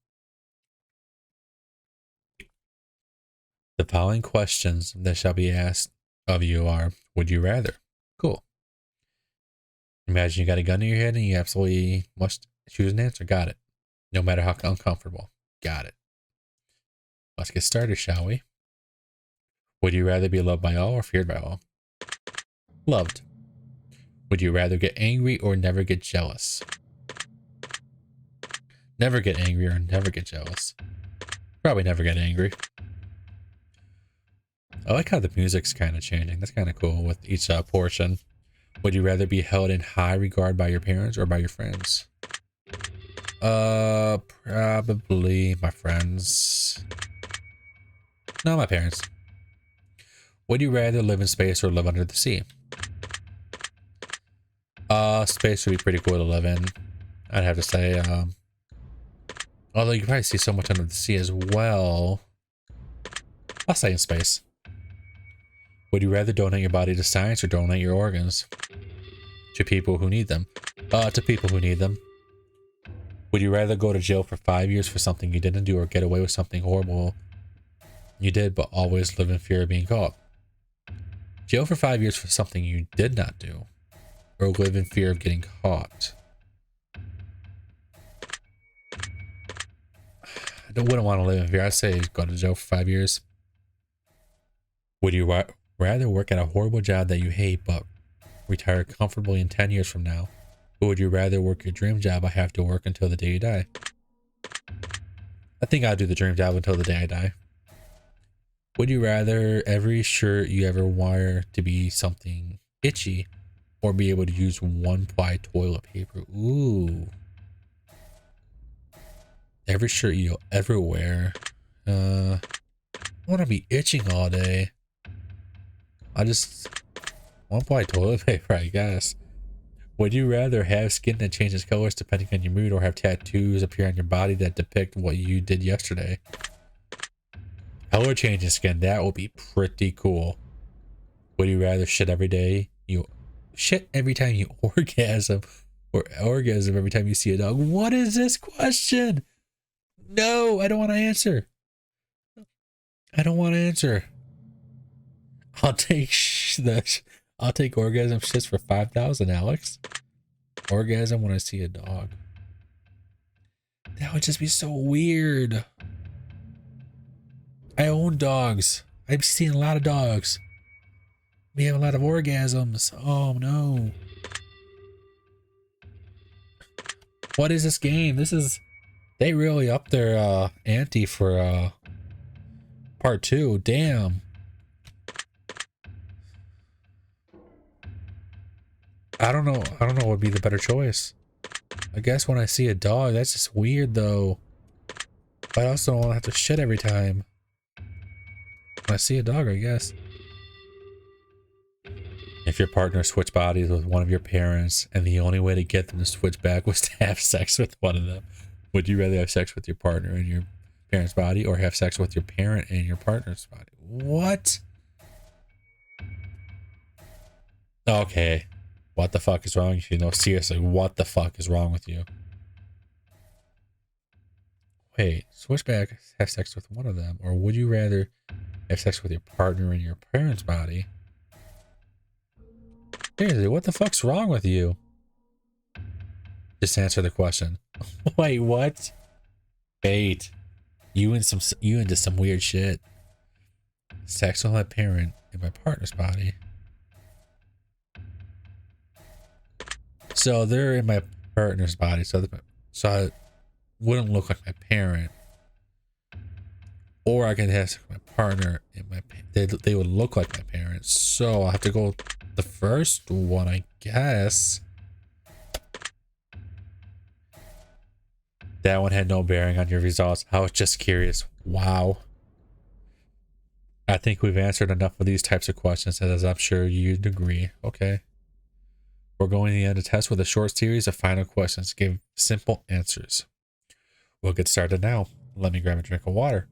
The following questions that shall be asked of you are, would you rather? Cool. Imagine you got a gun in your head and you absolutely must choose an answer. Got it. No matter how uncomfortable. Got it. Let's get started, shall we? Would you rather be loved by all or feared by all? Loved. Would you rather get angry or never get jealous? Never get angry or never get jealous? Probably never get angry. I like how the music's kind of changing. That's kind of cool with each portion. Would you rather be held in high regard by your parents or by your friends? Probably my friends. No, my parents. Would you rather live in space or live under the sea? Space would be pretty cool to live in, I'd have to say. Although you can probably see so much under the sea as well. I'll stay in space. Would you rather donate your body to science or donate your organs? To people who need them. To people who need them. Would you rather go to jail for 5 years for something you didn't do or get away with something horrible you did but always live in fear of being caught? Jail for 5 years for something you did not do or live in fear of getting caught? I wouldn't want to live in fear. I'd say go to jail for 5 years. Would you rather work at a horrible job that you hate but retire comfortably in 10 years from now? Or would you rather work your dream job but have to work until the day you die? I think I'd do the dream job until the day I die. Would you rather every shirt you ever wear to be something itchy or be able to use one-ply toilet paper? Ooh. Every shirt you'll ever wear. I want to be itching all day. I just want to buy toilet paper, I guess. Would you rather have skin that changes colors depending on your mood, or have tattoos appear on your body that depict what you did yesterday? Color changing skin, that would be pretty cool. Would you rather shit every day? You shit every time you orgasm, or orgasm every time you see a dog? What is this question? No, I don't want to answer. I don't want to answer. I'll take I'll take orgasm shits for 5,000, Alex. Orgasm when I see a dog. That would just be so weird. I own dogs. I've seen a lot of dogs. We have a lot of orgasms. Oh no. What is this game? They really upped their ante for part 2. Damn. I don't know what would be the better choice. I guess when I see a dog, that's just weird though. But I also don't want to have to shit every time. When I see a dog, I guess. If your partner switched bodies with one of your parents and the only way to get them to switch back was to have sex with one of them, would you rather have sex with your partner in your parent's body, or have sex with your parent in your partner's body? What? Okay. What the fuck is wrong with you? No, seriously, what the fuck is wrong with you? Wait, switch back, have sex with one of them, or would you rather have sex with your partner in your parent's body? Seriously, what the fuck's wrong with you? Just answer the question. Wait, what? Wait, you into some weird shit. Sex with my parent in my partner's body. So they're in my partner's body, so I wouldn't look like my parent, or I can have my partner in my. They would look like my parents, so I have to go the first one, I guess. That one had no bearing on your results. I was just curious. Wow. I think we've answered enough of these types of questions, as I'm sure you'd agree. Okay. We're going to end the test with a short series of final questions. Give simple answers. We'll get started now. Let me grab a drink of water.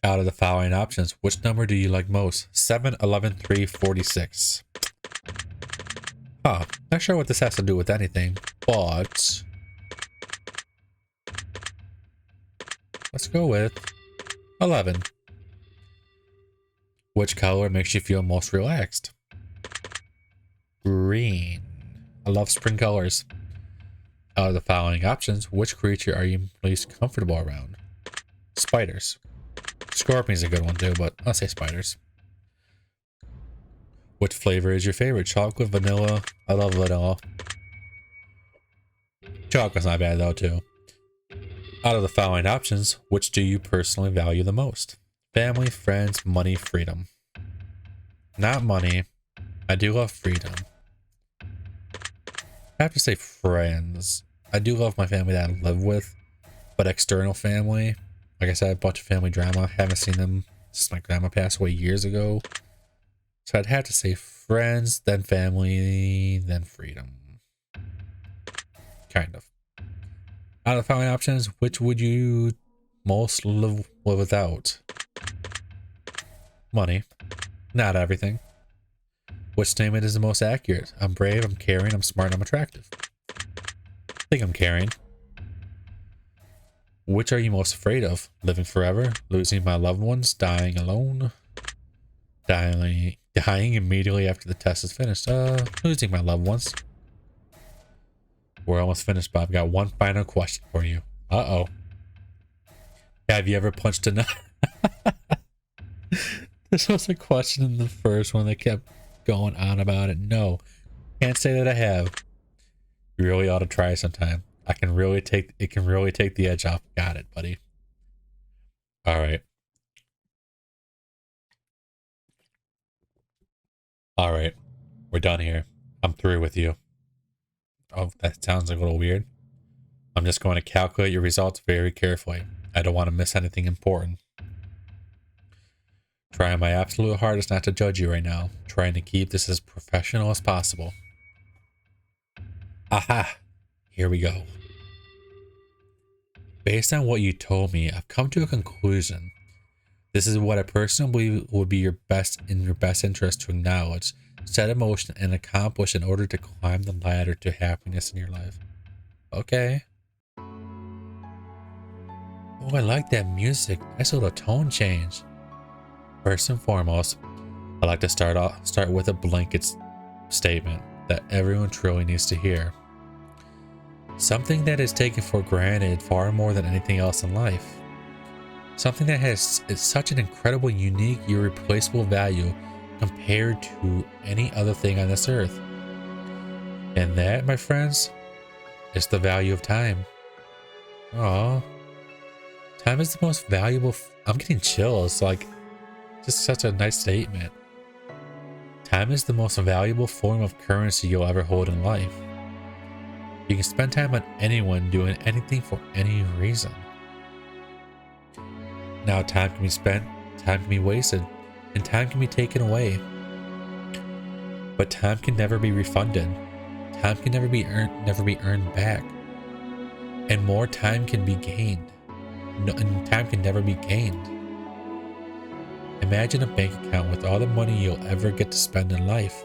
Out of the following options, which number do you like most? 7, 11, 3, 46. Huh. Not sure what this has to do with anything, but let's go with 11. Which color makes you feel most relaxed? Green. I love spring colors. Out of the following options, which creature are you least comfortable around? Spiders. Scorpion's a good one too, but I'll say spiders. Which flavor is your favorite? Chocolate, vanilla? I love vanilla. Chocolate's not bad though too. Out of the following options, which do you personally value the most? Family, friends, money, freedom. Not money. I do love freedom. I have to say friends. I do love my family that I live with, but external family, like I said, a bunch of family drama. Haven't seen them since my grandma passed away years ago. So I'd have to say friends, then family, then freedom. Kind of. Out of the following options, which would you most live without? Money. Not everything. Which statement is the most accurate? I'm brave, I'm caring, I'm smart, I'm attractive. I think I'm caring. Which are you most afraid of? Living forever? Losing my loved ones? Dying alone? Dying immediately after the test is finished? Losing my loved ones. We're almost finished, but I've got one final question for you. Uh-oh. Have you ever punched a nut? This was a question in the first one that kept going on about it. No, can't say that I have. You really ought to try sometime. It can really take the edge off. Got it, buddy. All right. All right. We're done here. I'm through with you. Oh, that sounds a little weird. I'm just going to calculate your results very carefully. I don't want to miss anything important. Trying my absolute hardest not to judge you right now. Trying to keep this as professional as possible. Aha! Here we go. Based on what you told me, I've come to a conclusion. This is what I personally believe would be in your best interest to acknowledge, set in motion, and accomplish in order to climb the ladder to happiness in your life. Okay. Oh, I like that music. Nice little tone change. First and foremost, I like to start with a blanket statement that everyone truly needs to hear. Something that is taken for granted far more than anything else in life. Something that is such an incredible, unique, irreplaceable value compared to any other thing on this earth. And that, my friends, is the value of time. Aww. Time is the most valuable. I'm getting chills. Like, just such a nice statement. Time is the most valuable form of currency you'll ever hold in life. You can spend time on anyone doing anything for any reason. Now, time can be spent, time can be wasted, and time can be taken away. But time can never be refunded. Time can never be earned back. And more time can be gained. And time can never be gained. Imagine a bank account with all the money you'll ever get to spend in life.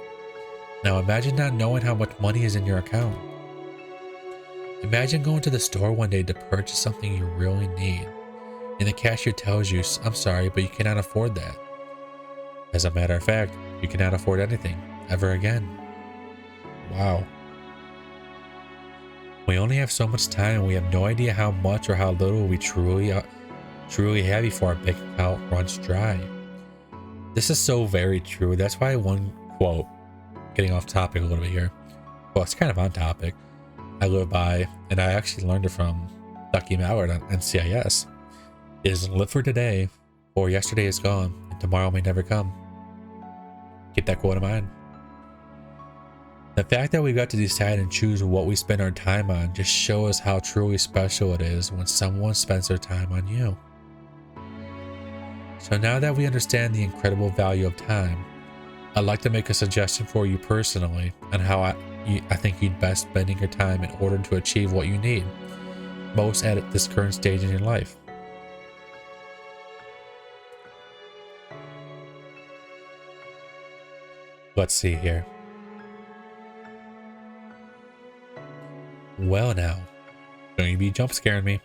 Now imagine not knowing how much money is in your account. Imagine going to the store one day to purchase something you really need, and the cashier tells you, I'm sorry, but you cannot afford that. As a matter of fact, you cannot afford anything, ever again. Wow. We only have so much time, and we have no idea how much or how little we truly have before our bank account runs dry. This is so very true. That's why one quote, getting off topic a little bit here, well, it's kind of on topic, I live by, and I actually learned it from Ducky Mallard on NCIS, is live for today, for yesterday is gone, and tomorrow may never come. Keep that quote in mind. The fact that we got to decide and choose what we spend our time on just shows how truly special it is when someone spends their time on you. So now that we understand the incredible value of time, I'd like to make a suggestion for you personally on how I think you'd best spending your time in order to achieve what you need most at this current stage in your life. Let's see here. Well now, don't you be jump scaring me.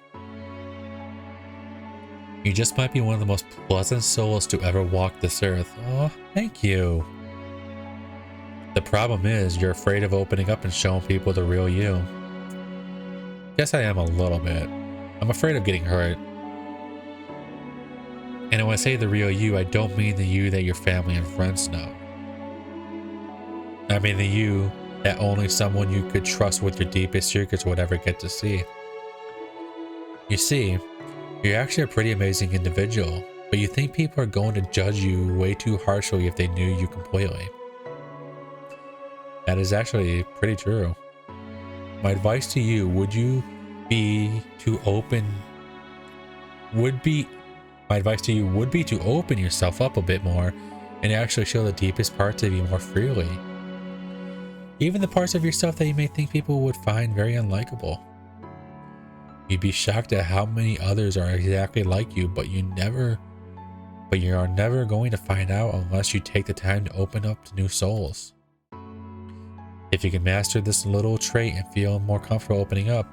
You just might be one of the most pleasant souls to ever walk this earth. Oh, thank you. The problem is you're afraid of opening up and showing people the real you. Guess I am a little bit. I'm afraid of getting hurt. And when I say the real you, I don't mean the you that your family and friends know. I mean the you that only someone you could trust with your deepest secrets would ever get to see. You see, you're actually a pretty amazing individual, but you think people are going to judge you way too harshly if they knew you completely. That is actually pretty true. My advice to you would be to open yourself up a bit more and actually show the deepest parts of you more freely. Even the parts of yourself that you may think people would find very unlikable. You'd be shocked at how many others are exactly like you, but you are never going to find out unless you take the time to open up to new souls. If you can master this little trait and feel more comfortable opening up,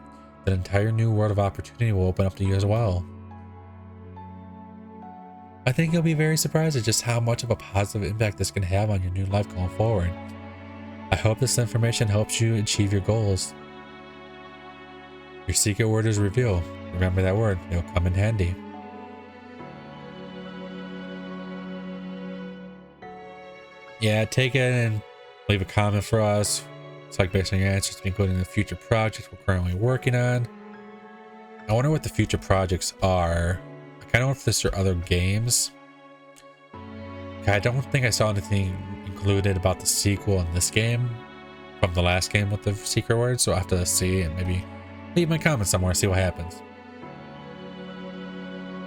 an entire new world of opportunity will open up to you as well. I think you'll be very surprised at just how much of a positive impact this can have on your new life going forward. I hope this information helps you achieve your goals. Your secret word is reveal. Remember that word, it'll come in handy. Yeah, take it and leave a comment for us. It's like based on your answers to be included in the future projects we're currently working on. I wonder what the future projects are. I kind of wonder if this are other games. I don't think I saw anything included about the sequel in this game. from the last game with the secret word, so I'll have to see and maybe leave my comments somewhere, see what happens.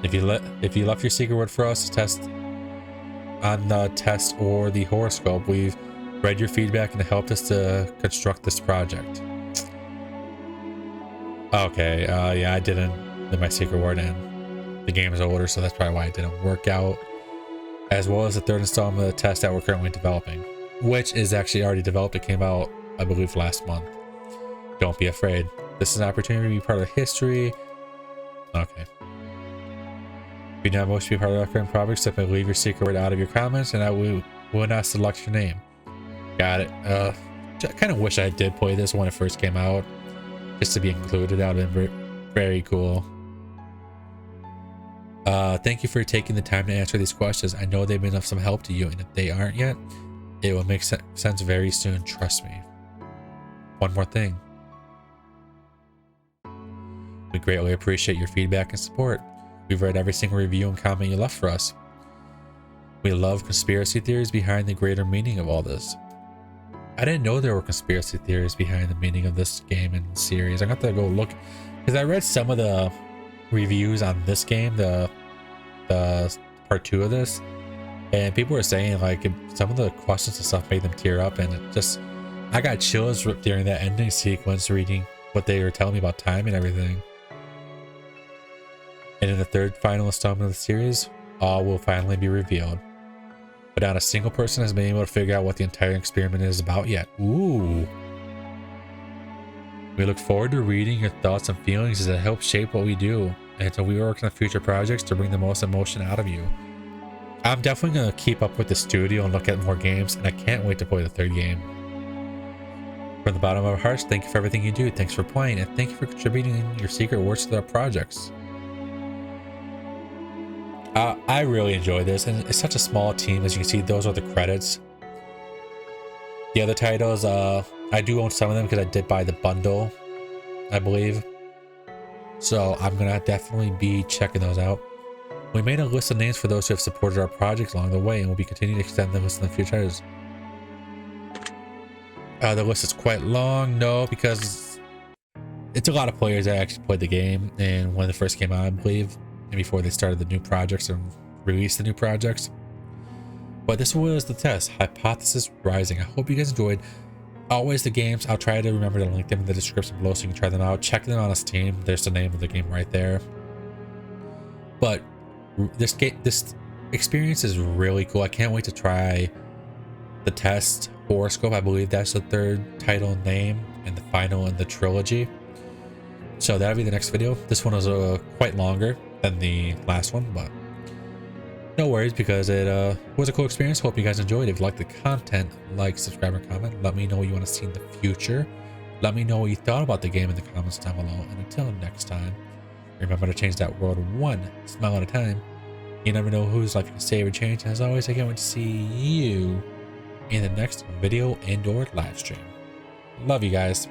If you left your secret word for us to test on the test or the horoscope, we've read your feedback and it helped us to construct this project. Okay, yeah, I didn't leave my secret word in. The game is older, so that's probably why it didn't work out. As well as the third installment of the test that we're currently developing, which is actually already developed. It came out, I believe, last month. Don't be afraid. This is an opportunity to be part of history. Okay. If you don't wish to be part of our current project, simply leave your secret word out of your comments and I will not select your name. Got it. I kind of wish I did play this when it first came out, just to be included. That would have been very cool. Thank you for taking the time to answer these questions. I know they've been of some help to you, and if they aren't yet, it will make sense very soon. Trust me. One more thing. We greatly appreciate your feedback and support. We've read every single review and comment you left for us. We love conspiracy theories behind the greater meaning of all this. I didn't know there were conspiracy theories behind the meaning of this game and series. I'm going to have to go look, because I read some of the reviews on this game, the part 2 of this, and people were saying like some of the questions and stuff made them tear up, and it just, I got chills during that ending sequence reading what they were telling me about time and everything. And in the third final installment of the series, all will finally be revealed. But not a single person has been able to figure out what the entire experiment is about yet. Ooh. We look forward to reading your thoughts and feelings as it helps shape what we do, and so we work on future projects to bring the most emotion out of you. I'm definitely going to keep up with the studio and look at more games, and I can't wait to play the third game. From the bottom of our hearts, thank you for everything you do. Thanks for playing, and thank you for contributing your secret words to our projects. I really enjoy this, and it's such a small team. As you can see, those are the credits. The other titles, I do own some of them because I did buy the bundle, I believe. So I'm going to definitely be checking those out. We made a list of names for those who have supported our projects along the way, and we'll be continuing to extend the list in the future. The list is quite long, no, because it's a lot of players that actually played the game and when it first came out, I believe, and before they started the new projects and released the new projects. But this was the test, Hypothesis Rising. I hope you guys enjoyed. Always the games, I'll try to remember to link them in the description below so you can try them out. Check them on Steam. There's the name of the game right there. But this experience is really cool. I can't wait to try the test horoscope. I believe that's the third title name and the final in the trilogy. So that'll be the next video. This one was quite longer than the last one, but no worries because it was a cool experience. Hope you guys enjoyed. If you like the content, like, subscribe, and comment. Let me know what you want to see in the future. Let me know what you thought about the game in the comments down below. And until next time, remember to change that world one smile at a time. You never know whose life you can save or change. As always, I can't wait to see you in the next video and/or live stream. Love you guys.